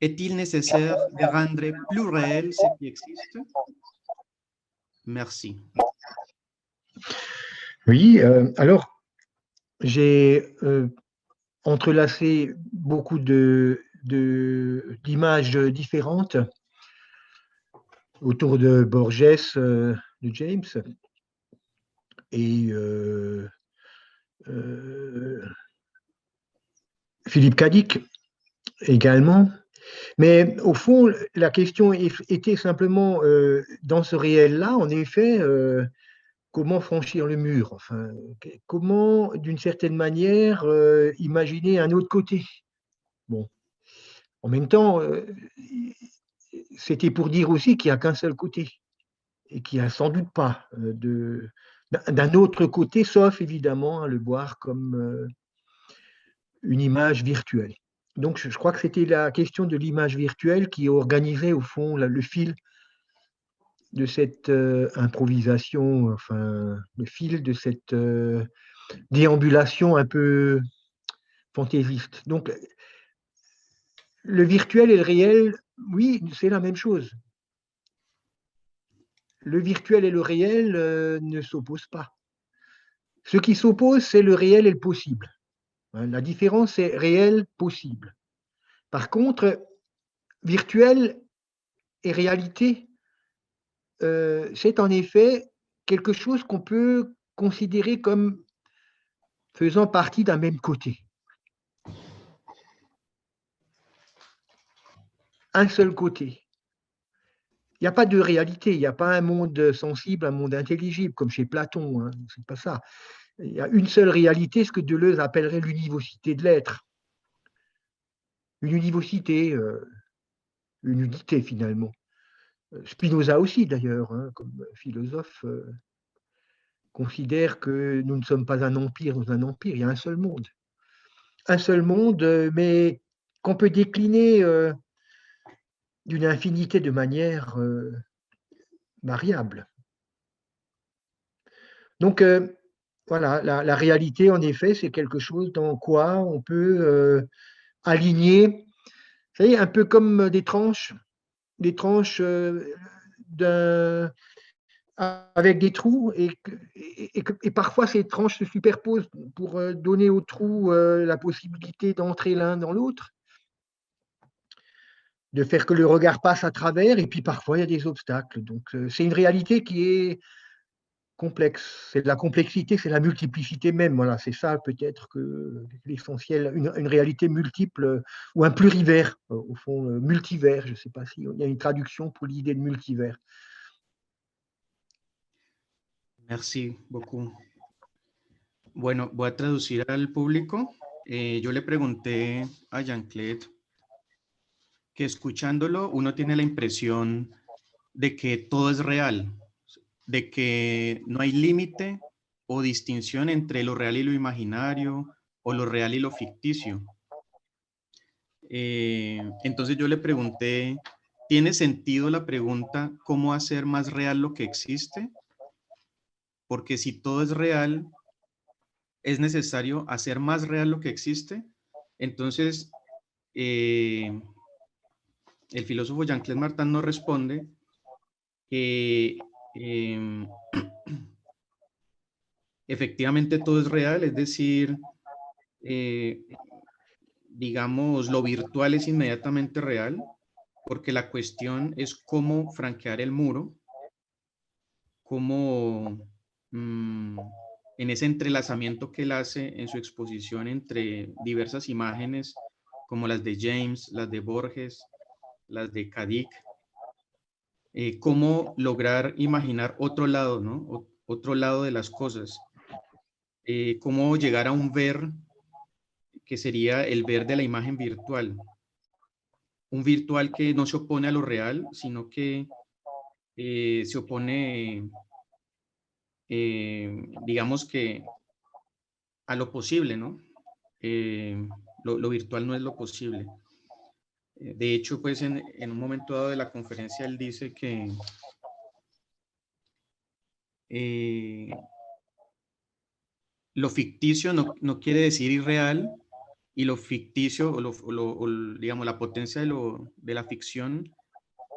est-il nécessaire de rendre plus réel ce qui existe? Merci. Oui, alors j'ai entrelacé beaucoup d'images différentes autour de Borges, de James, et Philippe Cadic. également. Mais au fond, la question était simplement, dans ce réel-là, en effet, comment franchir le mur? Enfin, comment, d'une certaine manière, imaginer un autre côté? Bon, en même temps, c'était pour dire aussi qu'il n'y a qu'un seul côté et qu'il n'y a sans doute pas d'un autre côté, sauf évidemment à le voir comme une image virtuelle. Donc, je crois que c'était la question de l'image virtuelle qui organisait au fond le fil de cette improvisation, enfin, le fil de cette déambulation un peu fantaisiste. Donc, le virtuel et le réel, oui, c'est la même chose. Le virtuel et le réel ne s'opposent pas. Ce qui s'oppose, c'est le réel et le possible. La différence, c'est réel, possible. Par contre, virtuel et réalité, c'est en effet quelque chose qu'on peut considérer comme faisant partie d'un même côté. Un seul côté. Il n'y a pas de réalité, il n'y a pas un monde sensible, un monde intelligible, comme chez Platon, hein, c'est pas ça. Il y a une seule réalité, ce que Deleuze appellerait l'univocité de l'être. Une univocité, une unité finalement. Spinoza aussi d'ailleurs, hein, comme philosophe, considère que nous ne sommes pas un empire dans un empire, il y a un seul monde. Un seul monde, mais qu'on peut décliner d'une infinité de manières variables. Donc, voilà, la réalité, en effet, c'est quelque chose dans quoi on peut aligner, vous savez, un peu comme des tranches avec des trous, et parfois ces tranches se superposent pour donner aux trous la possibilité d'entrer l'un dans l'autre, de faire que le regard passe à travers, et puis parfois il y a des obstacles. Donc, c'est une réalité qui est complexe. C'est de la complexité, c'est la multiplicité même. Voilà, c'est ça peut-être que l'essentiel, une réalité multiple ou un plurivers, au fond, multivers. Je ne sais pas s'il y a une traduction pour l'idée de multivers. Merci beaucoup. Bueno, voy a traducir al público. Yo le pregunté a Jean-Claude que escuchándolo uno tiene la impresión de que todo es real, de que no hay límite o distinción entre lo real y lo imaginario o lo real y lo ficticio. Entonces yo le pregunté, ¿tiene sentido la pregunta cómo hacer más real lo que existe? Porque si todo es real, es necesario hacer más real lo que existe. Entonces, el filósofo Jean-Claude Martin nos responde que efectivamente todo es real, es decir, digamos, lo virtual es inmediatamente real, porque la cuestión es cómo franquear el muro, cómo en ese entrelazamiento que él hace en su exposición entre diversas imágenes, como las de James, las de Borges, las de Kadik, cómo lograr imaginar otro lado, ¿no? Otro lado de las cosas, cómo llegar a un ver que sería el ver de la imagen virtual, un virtual que no se opone a lo real, sino que se opone, digamos que a lo posible, ¿no? Lo virtual no es lo posible. De hecho, pues en un momento dado de la conferencia, él dice que lo ficticio no quiere decir irreal, y lo ficticio, digamos, la potencia de la ficción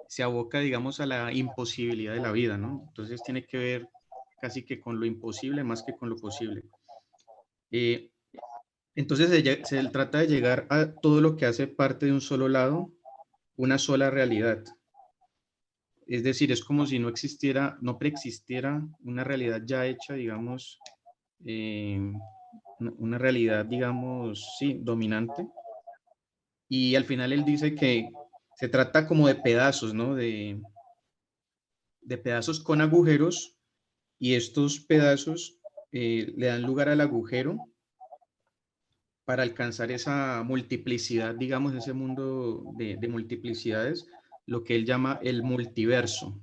se aboca, digamos, a la imposibilidad de la vida, ¿no? Entonces tiene que ver casi que con lo imposible más que con lo posible. Entonces se trata de llegar a todo lo que hace parte de un solo lado, una sola realidad. Es decir, es como si no existiera, no preexistiera una realidad ya hecha, digamos, una realidad, digamos, sí, dominante, Y al final él dice que se trata como de pedazos, ¿no? De pedazos con agujeros, y estos pedazos le dan lugar al agujero para alcanzar esa multiplicidad, digamos, ese mundo de multiplicidades, lo que él llama el multiverso,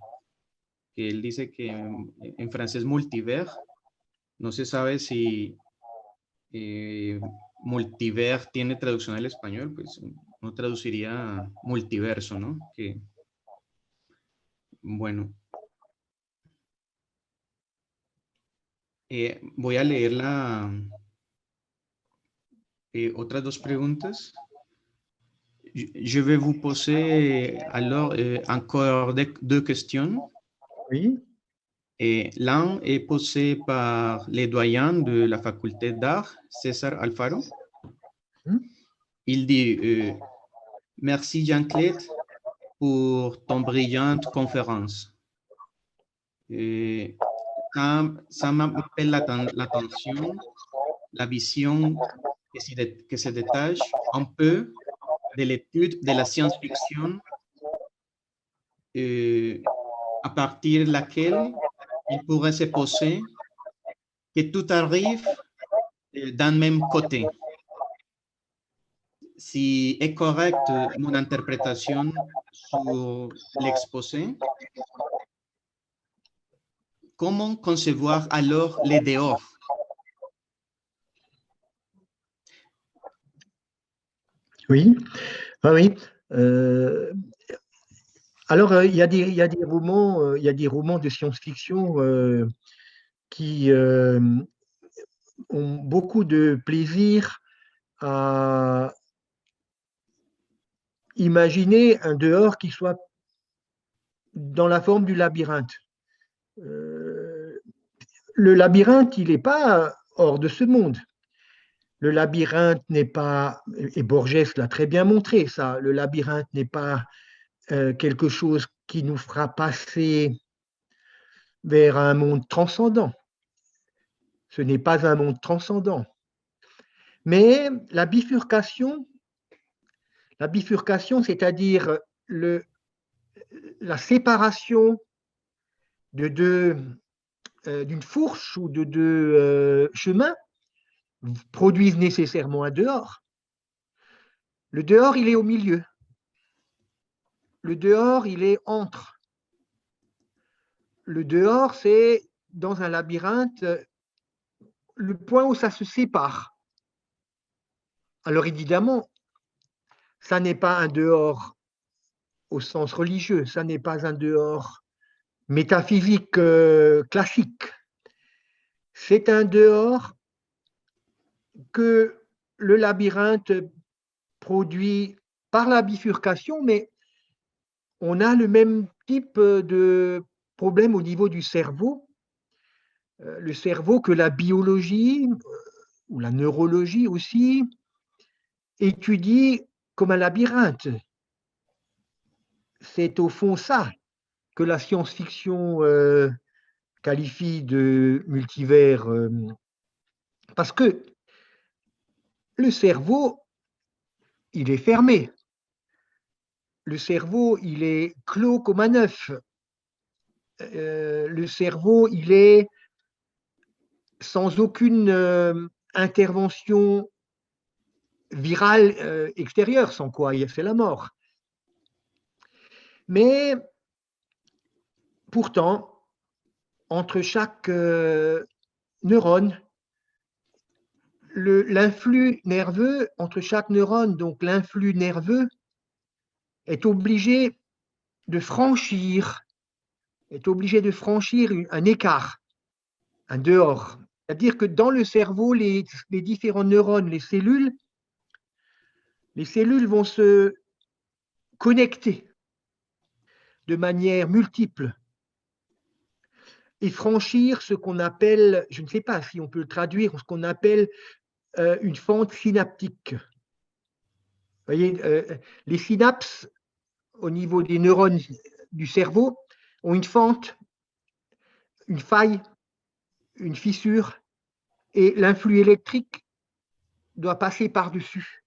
que él dice que en francés multivers, no se sabe si multivers tiene traducción al español, pues no traduciría multiverso, ¿no? Que, bueno, voy a leer otras dos preguntas. Je vais vous poser alors encore deux questions. Oui. Et l'un est posé par les doyens de la faculté d'art, César Alfaro. Hmm. Il dit merci Jean-Claude pour ton brillante conférence. Ça m'appelle l'attention, la vision que se détache un peu de l'étude de la science-fiction à partir de laquelle il pourrait se poser que tout arrive d'un même côté. Si est correcte mon interprétation sur l'exposé, comment concevoir alors les dehors? Oui, ah oui. Alors, il y a des romans, il y a des romans de science-fiction qui ont beaucoup de plaisir à imaginer un dehors qui soit dans la forme du labyrinthe. Le labyrinthe, il n'est pas hors de ce monde. Le labyrinthe n'est pas, et Borges l'a très bien montré ça, le labyrinthe n'est pas quelque chose qui nous fera passer vers un monde transcendant. Ce n'est pas un monde transcendant. Mais la bifurcation, c'est-à-dire la séparation d'une fourche ou de deux chemins, produisent nécessairement un dehors. Le dehors, il est au milieu. Le dehors, il est entre. Le dehors, c'est dans un labyrinthe le point où ça se sépare. Alors évidemment, ça n'est pas un dehors au sens religieux, ça n'est pas un dehors métaphysique classique. C'est un dehors que le labyrinthe produit par la bifurcation, mais on a le même type de problème au niveau du cerveau. Le cerveau que la biologie ou la neurologie aussi étudie comme un labyrinthe. C'est au fond ça que la science-fiction qualifie de multivers, parce que le cerveau, il est fermé. Le cerveau, il est clos comme un œuf. Le cerveau, il est sans aucune intervention virale extérieure, sans quoi c'est la mort. Mais pourtant, entre chaque neurone, l'influx nerveux, entre chaque neurone, donc l'influx nerveux, est obligé de franchir un écart, un dehors. C'est-à-dire que dans le cerveau, les différents neurones, les cellules vont se connecter de manière multiple et franchir ce qu'on appelle, je ne sais pas si on peut le traduire, ce qu'on appelle une fente synaptique. Vous voyez, les synapses au niveau des neurones du cerveau ont une fente, une faille, une fissure, et l'influx électrique doit passer par-dessus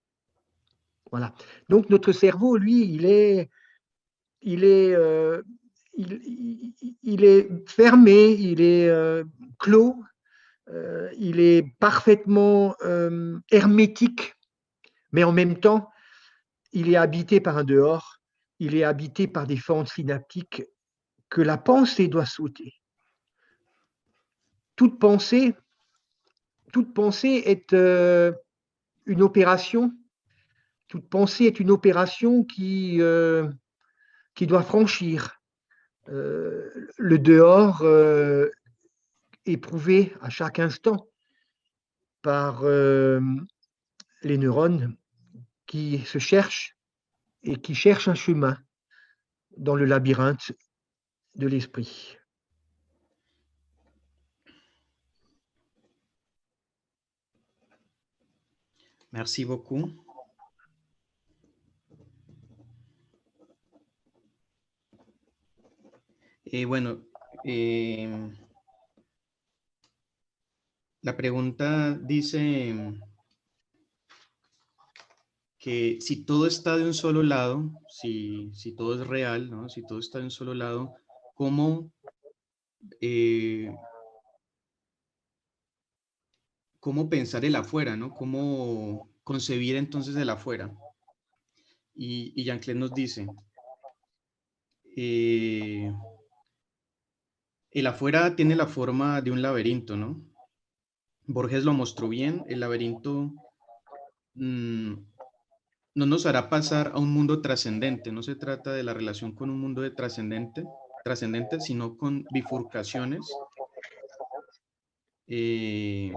Voilà. Donc notre cerveau, lui, il est fermé, il est clos, il est parfaitement hermétique, mais en même temps, il est habité par un dehors, il est habité par des fentes synaptiques que la pensée doit sauter. Toute pensée est une opération. Toute pensée est une opération qui doit franchir le dehors éprouvé à chaque instant par les neurones qui se cherchent et qui cherchent un chemin dans le labyrinthe de l'esprit. Merci beaucoup. Bueno, la pregunta dice que si todo está de un solo lado, si todo es real, ¿no? Si todo está de un solo lado, ¿cómo pensar el afuera, ¿no? ¿Cómo concebir entonces el afuera? Y Jean-Claude nos dice, el afuera tiene la forma de un laberinto, ¿no? Borges lo mostró bien, el laberinto no nos hará pasar a un mundo trascendente, no se trata de la relación con un mundo trascendente, sino con bifurcaciones. Y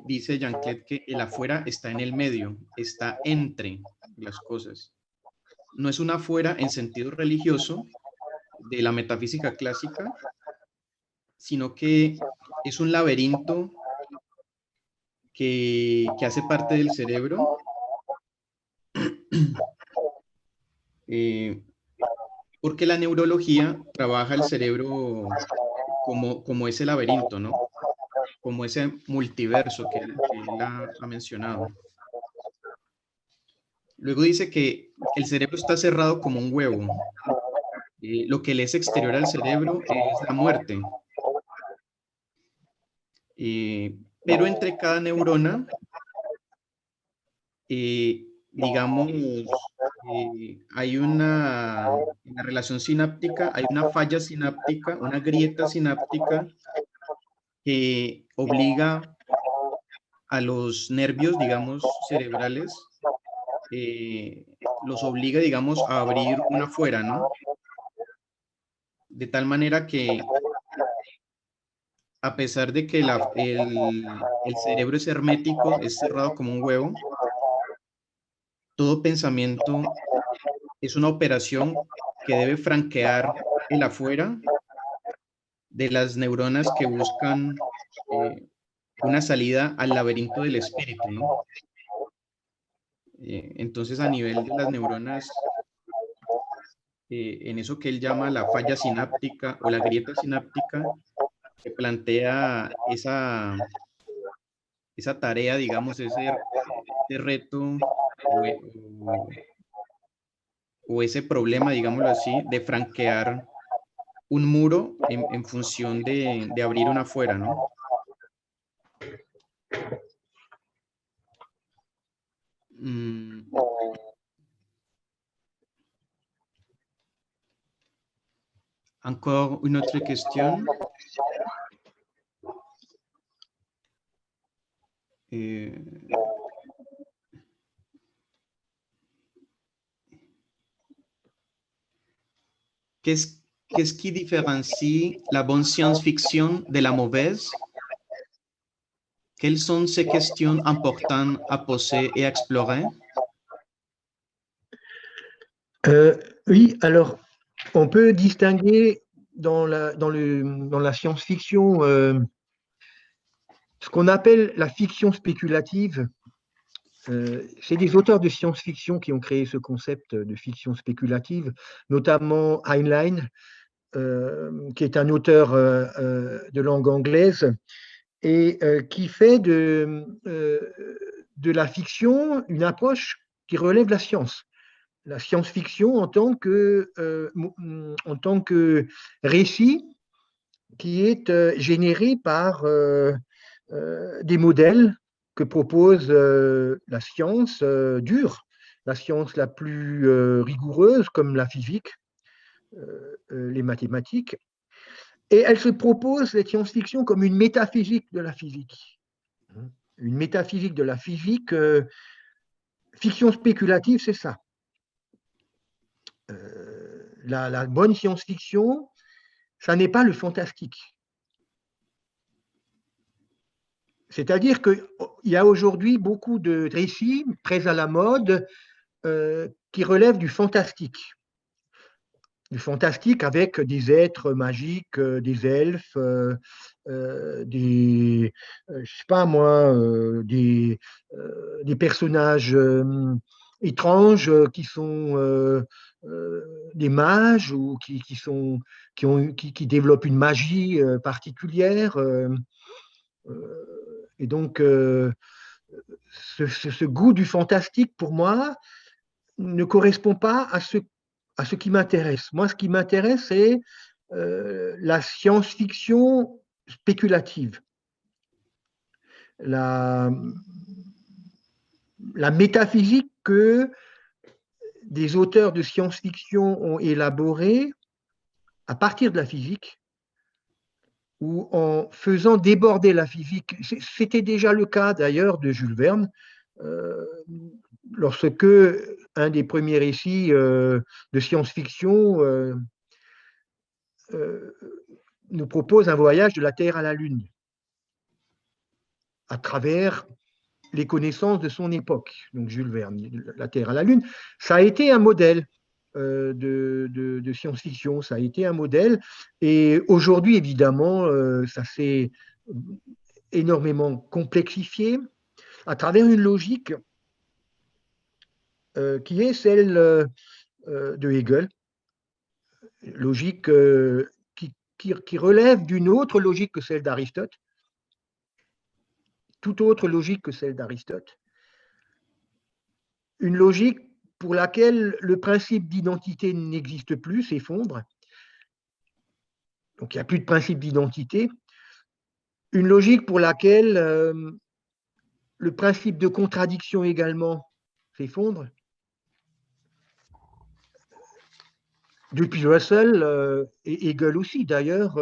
dice Jean-Claude que el afuera está en el medio, está entre las cosas. No es un afuera en sentido religioso de la metafísica clásica, sino que es un laberinto que hace parte del cerebro, porque la neurología trabaja el cerebro como ese laberinto, ¿no? Como ese multiverso que él ha mencionado. Luego dice que el cerebro está cerrado como un huevo. Lo que le es exterior al cerebro es la muerte. Pero entre cada neurona, digamos, hay en la relación sináptica, hay una falla sináptica, una grieta sináptica que obliga a los nervios, digamos, cerebrales, los obliga, digamos, a abrir una fuera, ¿no? De tal manera que, a pesar de que el cerebro es hermético, es cerrado como un huevo, todo pensamiento es una operación que debe franquear el afuera de las neuronas que buscan una salida al laberinto del espíritu, ¿no? Entonces, a nivel de las neuronas, en eso que él llama la falla sináptica o la grieta sináptica, se plantea esa tarea, digamos, ese reto o ese problema, digámoslo así, de franquear un muro en función de abrir una fuera, ¿no? Encore une autre question. Qu'est-ce qui différencie la bonne science-fiction de la mauvaise? Quelles sont ces questions importantes à poser et à explorer? Oui, alors on peut distinguer dans la science-fiction ce qu'on appelle la fiction spéculative. C'est des auteurs de science-fiction qui ont créé ce concept de fiction spéculative, notamment Heinlein, qui est un auteur de langue anglaise et qui fait de la fiction une approche qui relève de la science-fiction en tant que récit qui est généré par des modèles que propose la science dure, la science la plus rigoureuse comme la physique, les mathématiques. Et elle se propose, cette science-fiction, comme une métaphysique de la physique. Une métaphysique de la physique. Fiction spéculative, c'est ça. La bonne science-fiction, ça n'est pas le fantastique. C'est-à-dire qu'il y a aujourd'hui beaucoup de récits très à la mode qui relèvent du fantastique. Du fantastique avec des êtres magiques, des elfes, je sais pas moi, des personnages étranges qui sont des mages ou qui développent une magie particulière. Et donc, ce goût du fantastique, pour moi, ne correspond pas à ce qui m'intéresse. Moi, ce qui m'intéresse, c'est la science-fiction spéculative, la métaphysique que des auteurs de science-fiction ont élaborée à partir de la physique ou en faisant déborder la physique. C'était déjà le cas d'ailleurs de Jules Verne, lorsque un des premiers récits de science-fiction nous propose un voyage de la Terre à la Lune à travers les connaissances de son époque. Donc Jules Verne, la Terre à la Lune, ça a été un modèle de science-fiction, ça a été un modèle. Et aujourd'hui, évidemment, ça s'est énormément complexifié à travers une logique qui est celle de Hegel, logique qui relève d'une autre logique que celle d'Aristote, toute autre logique que celle d'Aristote. Une logique pour laquelle le principe d'identité n'existe plus, s'effondre. Donc il n'y a plus de principe d'identité. Une logique pour laquelle le principe de contradiction également s'effondre. Depuis Russell et Hegel aussi, d'ailleurs,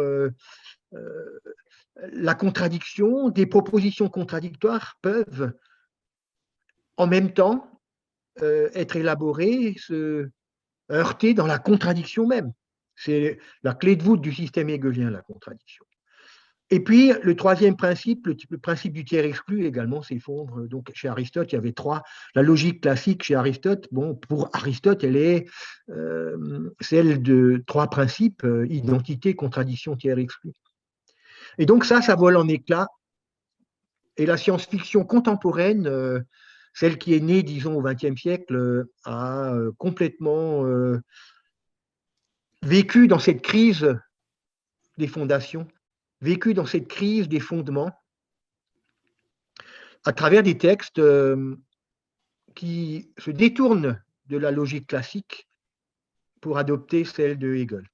la contradiction, des propositions contradictoires peuvent en même temps être élaborées, se heurter dans la contradiction même. C'est la clé de voûte du système hegelien, la contradiction. Et puis, le troisième principe, le principe du tiers exclu également s'effondre. Donc, chez Aristote, il y avait trois. La logique classique chez Aristote, bon, pour Aristote, elle est celle de trois principes, identité, contradiction, tiers exclu. Et donc, ça vole en éclats. Et la science-fiction contemporaine, celle qui est née, disons, au XXe siècle, a complètement vécu dans cette crise des fondations, vécu dans cette crise des fondements, à travers des textes qui se détournent de la logique classique pour adopter celle de Hegel.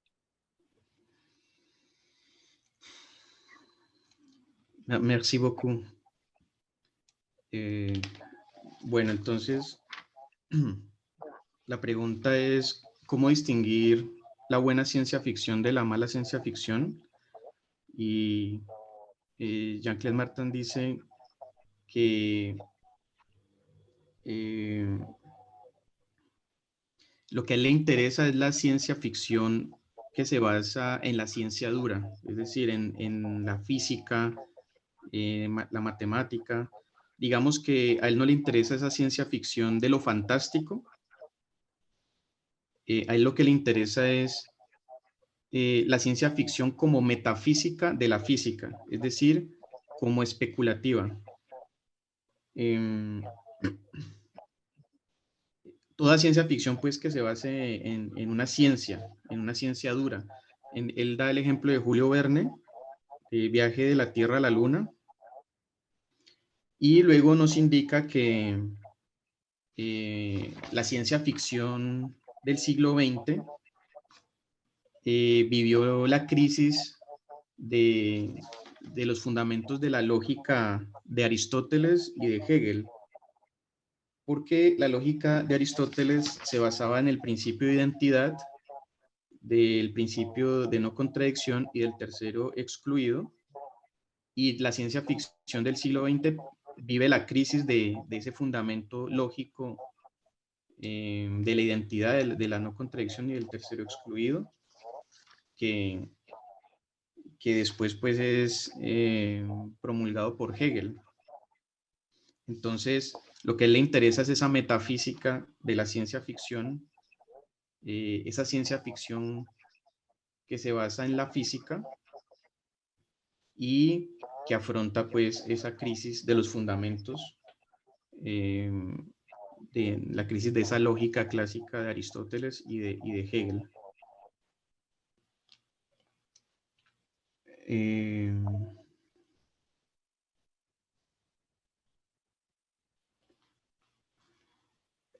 Merci beaucoup. Bueno, entonces, la pregunta es, ¿cómo distinguir la buena ciencia ficción de la mala ciencia ficción? Y Jean-Claude Martin dice que lo que a él le interesa es la ciencia ficción que se basa en la ciencia dura, es decir, en la física, la matemática. Digamos que a él no le interesa esa ciencia ficción de lo fantástico. A él lo que le interesa es la ciencia ficción como metafísica de la física, es decir, como especulativa. Toda ciencia ficción pues que se base en una ciencia dura. Él da el ejemplo de Julio Verne, Viaje de la Tierra a la Luna, y luego nos indica que la ciencia ficción del siglo XX vivió la crisis de los fundamentos de la lógica de Aristóteles y de Hegel, porque la lógica de Aristóteles se basaba en el principio de identidad, del principio de no contradicción y del tercero excluido, y la ciencia ficción del siglo XX vive la crisis de ese fundamento lógico de la identidad, de la no contradicción y del tercero excluido, que después pues es promulgado por Hegel. Entonces, lo que a él le interesa es esa metafísica de la ciencia ficción, esa ciencia ficción que se basa en la física y que afronta pues esa crisis de los fundamentos, de la crisis de esa lógica clásica de Aristóteles y de Hegel.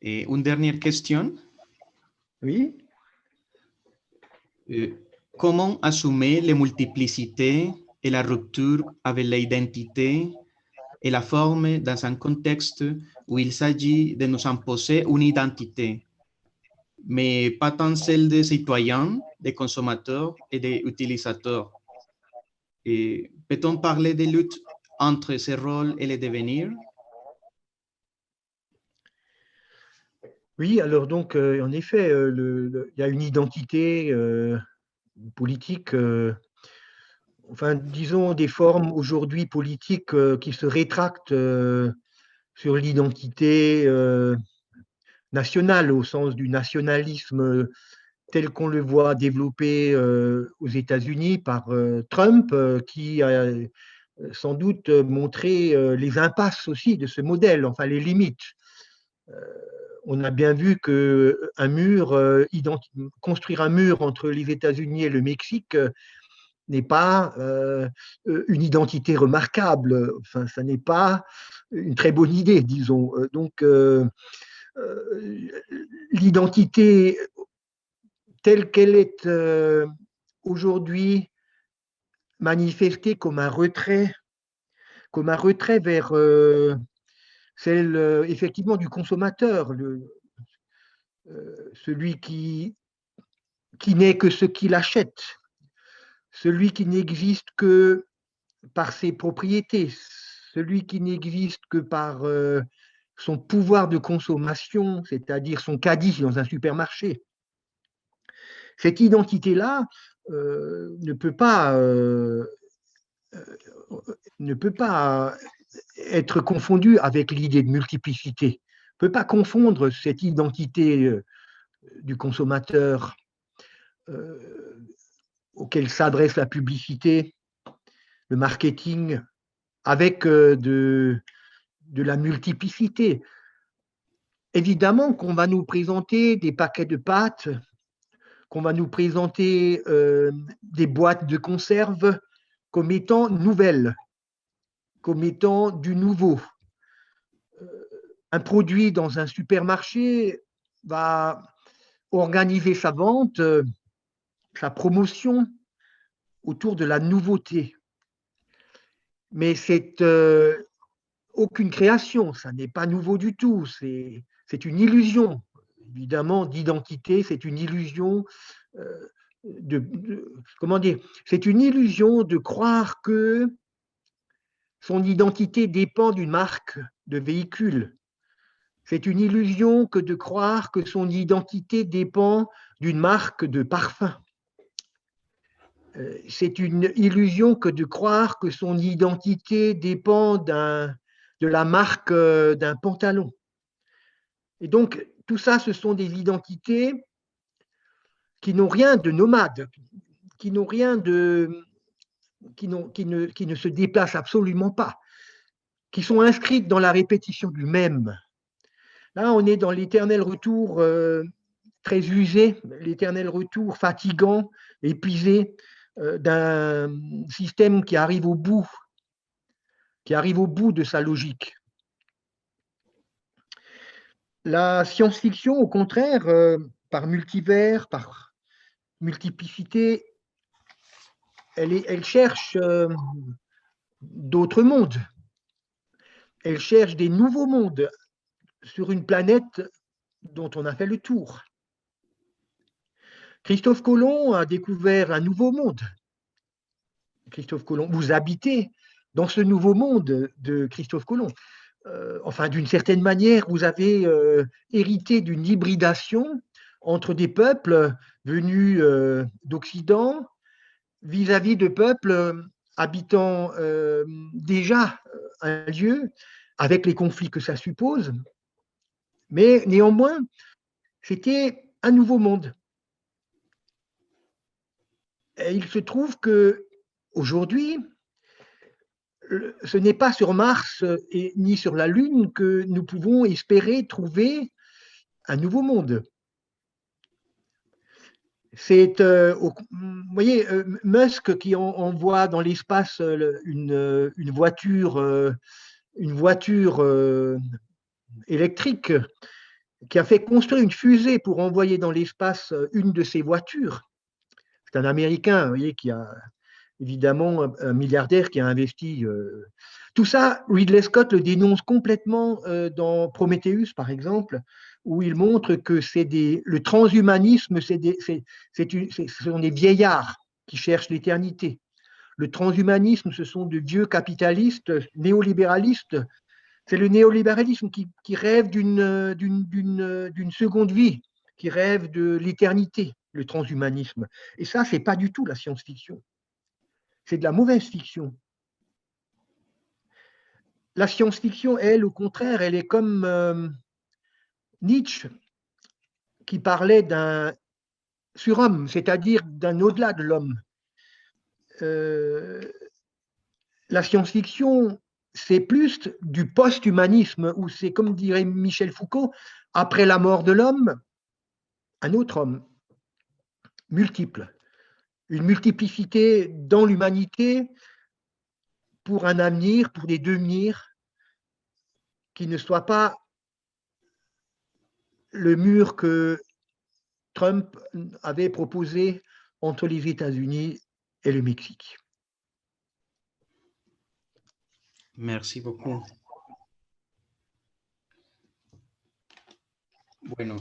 Une dernière question. Oui. Comment assumer les multiplicités et la rupture avec l'identité et la forme dans un contexte où il s'agit de nous imposer une identité, mais pas tant celle des citoyens, des consommateurs et des utilisateurs. Peut-on parler de lutte entre ces rôles et les devenirs? Oui, alors donc, en effet, il y a une identité politique, enfin, disons, des formes aujourd'hui politiques qui se rétractent sur l'identité nationale, au sens du nationalisme tel qu'on le voit développé aux États-Unis par Trump, qui a sans doute montré les impasses aussi de ce modèle, enfin les limites. On a bien vu que construire un mur entre les États-Unis et le Mexique n'est pas une identité remarquable. Enfin, ça n'est pas une très bonne idée, disons. Donc, l'identité telle qu'elle est aujourd'hui manifestée comme un retrait vers celle effectivement du consommateur, celui qui n'est que ce qu'il achète, celui qui n'existe que par ses propriétés, celui qui n'existe que par son pouvoir de consommation, c'est-à-dire son caddie dans un supermarché. Cette identité-là ne peut pas être confondue avec l'idée de multiplicité. On ne peut pas confondre cette identité du consommateur auquel s'adresse la publicité, le marketing, avec de la multiplicité. Évidemment qu'on va nous présenter des paquets de pâtes, qu'on va nous présenter des boîtes de conserve comme étant nouvelles, comme étant du nouveau. Un produit dans un supermarché va organiser sa vente, sa promotion autour de la nouveauté. Mais c'est aucune création, ça n'est pas nouveau du tout, c'est une illusion, évidemment, d'identité, c'est une illusion comment dire, c'est une illusion de croire que son identité dépend d'une marque de véhicule. C'est une illusion que de croire que son identité dépend d'une marque de parfum. C'est une illusion que de croire que son identité dépend de la marque d'un pantalon. Et donc, tout ça, ce sont des identités qui n'ont rien de nomade, qui n'ont rien de, qui ne se déplacent absolument pas, qui sont inscrites dans la répétition du même. Là, on est dans l'éternel retour très usé, l'éternel retour fatigant, épuisé d'un système qui arrive au bout de sa logique. La science-fiction, au contraire, par multivers, par multiplicité, elle cherche d'autres mondes. Elle cherche des nouveaux mondes sur une planète dont on a fait le tour. Christophe Colomb a découvert un nouveau monde. Christophe Colomb, vous habitez dans ce nouveau monde de Christophe Colomb. Enfin, d'une certaine manière, vous avez hérité d'une hybridation entre des peuples venus d'Occident vis-à-vis de peuples habitant déjà un lieu avec les conflits que ça suppose. Mais néanmoins, c'était un nouveau monde. Et il se trouve que aujourd'hui, ce n'est pas sur Mars ni sur la Lune que nous pouvons espérer trouver un nouveau monde. C'est, vous voyez, Musk qui envoie dans l'espace une voiture électrique, qui a fait construire une fusée pour envoyer dans l'espace une de ses voitures. C'est un Américain, vous voyez, qui a évidemment un milliardaire qui a investi. Tout ça, Ridley Scott le dénonce complètement dans Prometheus, par exemple, où il montre que le transhumanisme, ce sont des vieillards qui cherchent l'éternité. Le transhumanisme, ce sont de vieux capitalistes néolibéralistes. C'est le néolibéralisme qui rêve d'une seconde vie, qui rêve de l'éternité, le transhumanisme. Et ça, c'est pas du tout la science-fiction. C'est de la mauvaise fiction. La science-fiction, elle, au contraire, elle est comme Nietzsche, qui parlait d'un surhomme, c'est-à-dire d'un au-delà de l'homme. La science-fiction, c'est plus du post-humanisme, où c'est, comme dirait Michel Foucault, après la mort de l'homme, un autre homme, multiple, une multiplicité dans l'humanité pour un avenir, pour des devenirs qui ne soient pas le mur que Trump avait proposé entre les États-Unis et le Mexique. Merci beaucoup. Bueno,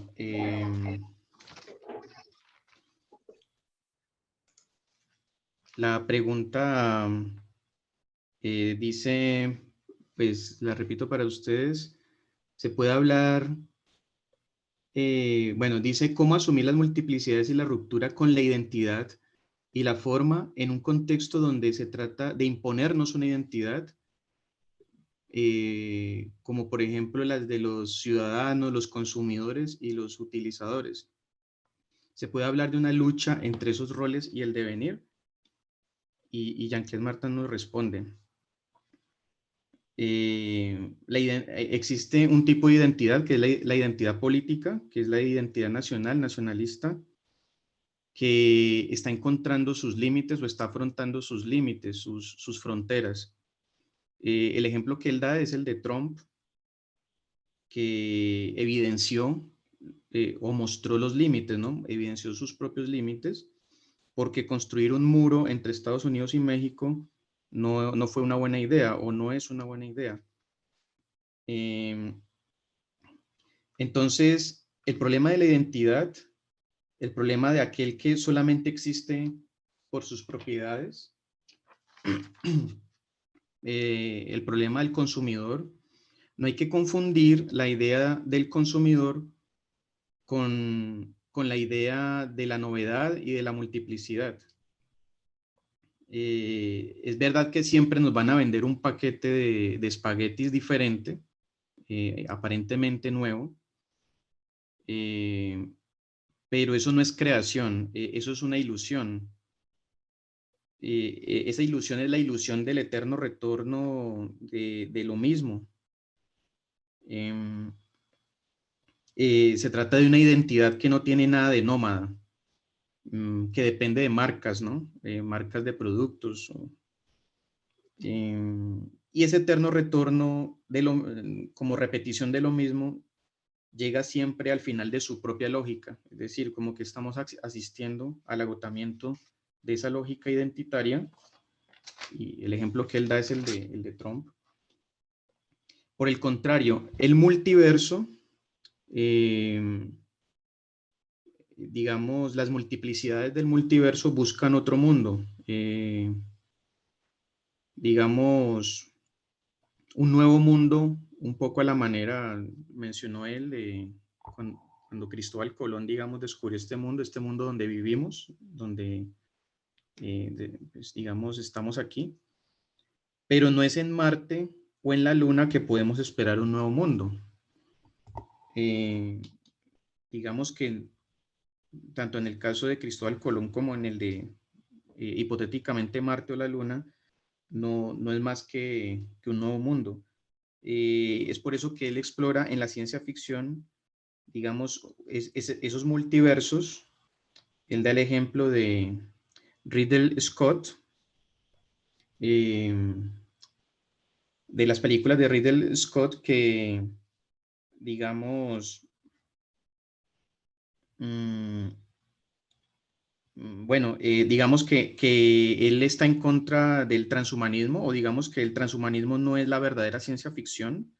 la pregunta dice, pues la repito para ustedes, se puede hablar, bueno, dice cómo asumir las multiplicidades y la ruptura con la identidad y la forma en un contexto donde se trata de imponernos una identidad, como por ejemplo las de los ciudadanos, los consumidores y los utilizadores. Se puede hablar de una lucha entre esos roles y el devenir, y Jean-Claude Martin nos responde. Existe un tipo de identidad que es la identidad política, que es la identidad nacional, nacionalista, que está encontrando sus límites o está afrontando sus límites, sus fronteras. El ejemplo que él da es el de Trump, que evidenció o mostró los límites, ¿no? Evidenció sus propios límites, porque construir un muro entre Estados Unidos y México no fue una buena idea o no es una buena idea. Entonces, el problema de la identidad, el problema de aquel que solamente existe por sus propiedades, el problema del consumidor, no hay que confundir la idea del consumidor con la idea de la novedad y de la multiplicidad. Es verdad que siempre nos van a vender un paquete de espaguetis diferente, aparentemente nuevo, pero eso no es creación, eso es una ilusión. Esa ilusión es la ilusión del eterno retorno de lo mismo. Se trata de una identidad que no tiene nada de nómada, que depende de marcas, ¿no? Marcas de productos. Y ese eterno retorno como repetición de lo mismo llega siempre al final de su propia lógica, es decir, como que estamos asistiendo al agotamiento de esa lógica identitaria, y el ejemplo que él da es el de Trump. Por el contrario, el multiverso, digamos, las multiplicidades del multiverso buscan otro mundo, digamos, un nuevo mundo, un poco a la manera, mencionó él, cuando Cristóbal Colón, digamos, descubrió este mundo donde vivimos, donde, pues, digamos, estamos aquí, pero no es en Marte o en la Luna que podemos esperar un nuevo mundo. Digamos que tanto en el caso de Cristóbal Colón como en el de, hipotéticamente, Marte o la Luna, no es más que un nuevo mundo. Es por eso que él explora en la ciencia ficción, digamos, esos multiversos. Él da el ejemplo de Ridley Scott, de las películas de Ridley Scott que, digamos, bueno, digamos que él está en contra del transhumanismo, o digamos que el transhumanismo no es la verdadera ciencia ficción,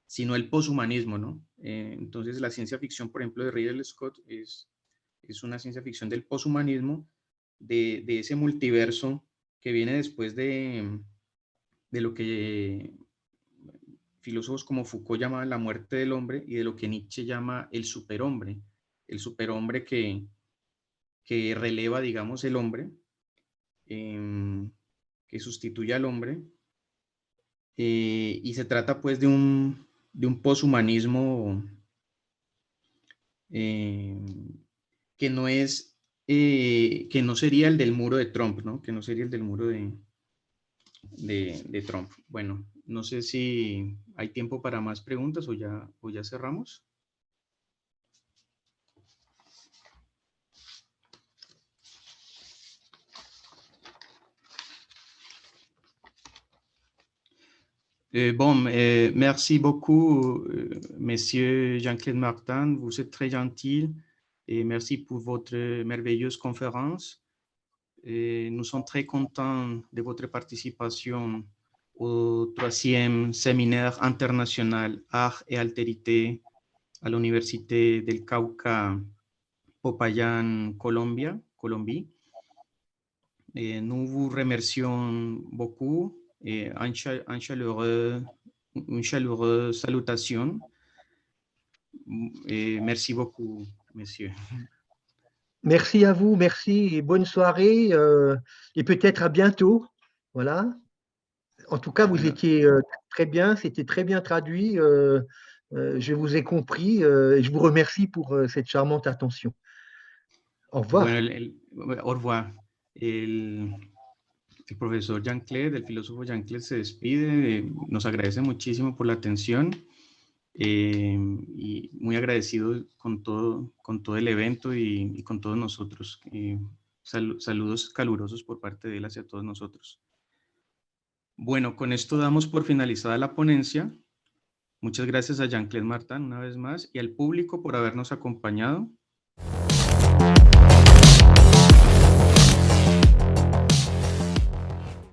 sino el poshumanismo, ¿no? Entonces la ciencia ficción, por ejemplo, de Ridley Scott es una ciencia ficción del poshumanismo, de ese multiverso que viene después de lo que filósofos como Foucault llamaban la muerte del hombre, y de lo que Nietzsche llama el superhombre que releva, digamos, el hombre, que sustituye al hombre, y se trata pues de un poshumanismo, que no es, que no sería el del muro de Trump, ¿no? Que no sería el del muro de Trump. Bueno, no sé si hay tiempo para más preguntas o ya cerramos. Bon, merci beaucoup, Monsieur Jean-Claude Martin. Vous êtes très gentil et merci pour votre merveilleuse conférence. Et nous sommes très contents de votre participation au 3e séminaire international Art et Altérité à l'Université del Cauca, Popayán, Colombie. Et nous vous remercions beaucoup et une chaleureuse salutation. Et merci beaucoup, messieurs. Merci à vous, merci et bonne soirée et peut-être à bientôt. Voilà. En tout cas, vous étiez très bien, c'était très bien traduit. Je vous ai compris et je vous remercie pour cette charmante attention. Au revoir. Bueno, au revoir. El profesor Jean-Claude, el filósofo Jean-Claude, se despide, nos agradece muchísimo por la atención, y muy agradecido con todo el evento y con todos nosotros. Saludos calurosos por parte de él hacia todos nosotros. Bueno, con esto damos por finalizada la ponencia. Muchas gracias a Jean-Claude Martin una vez más y al público por habernos acompañado.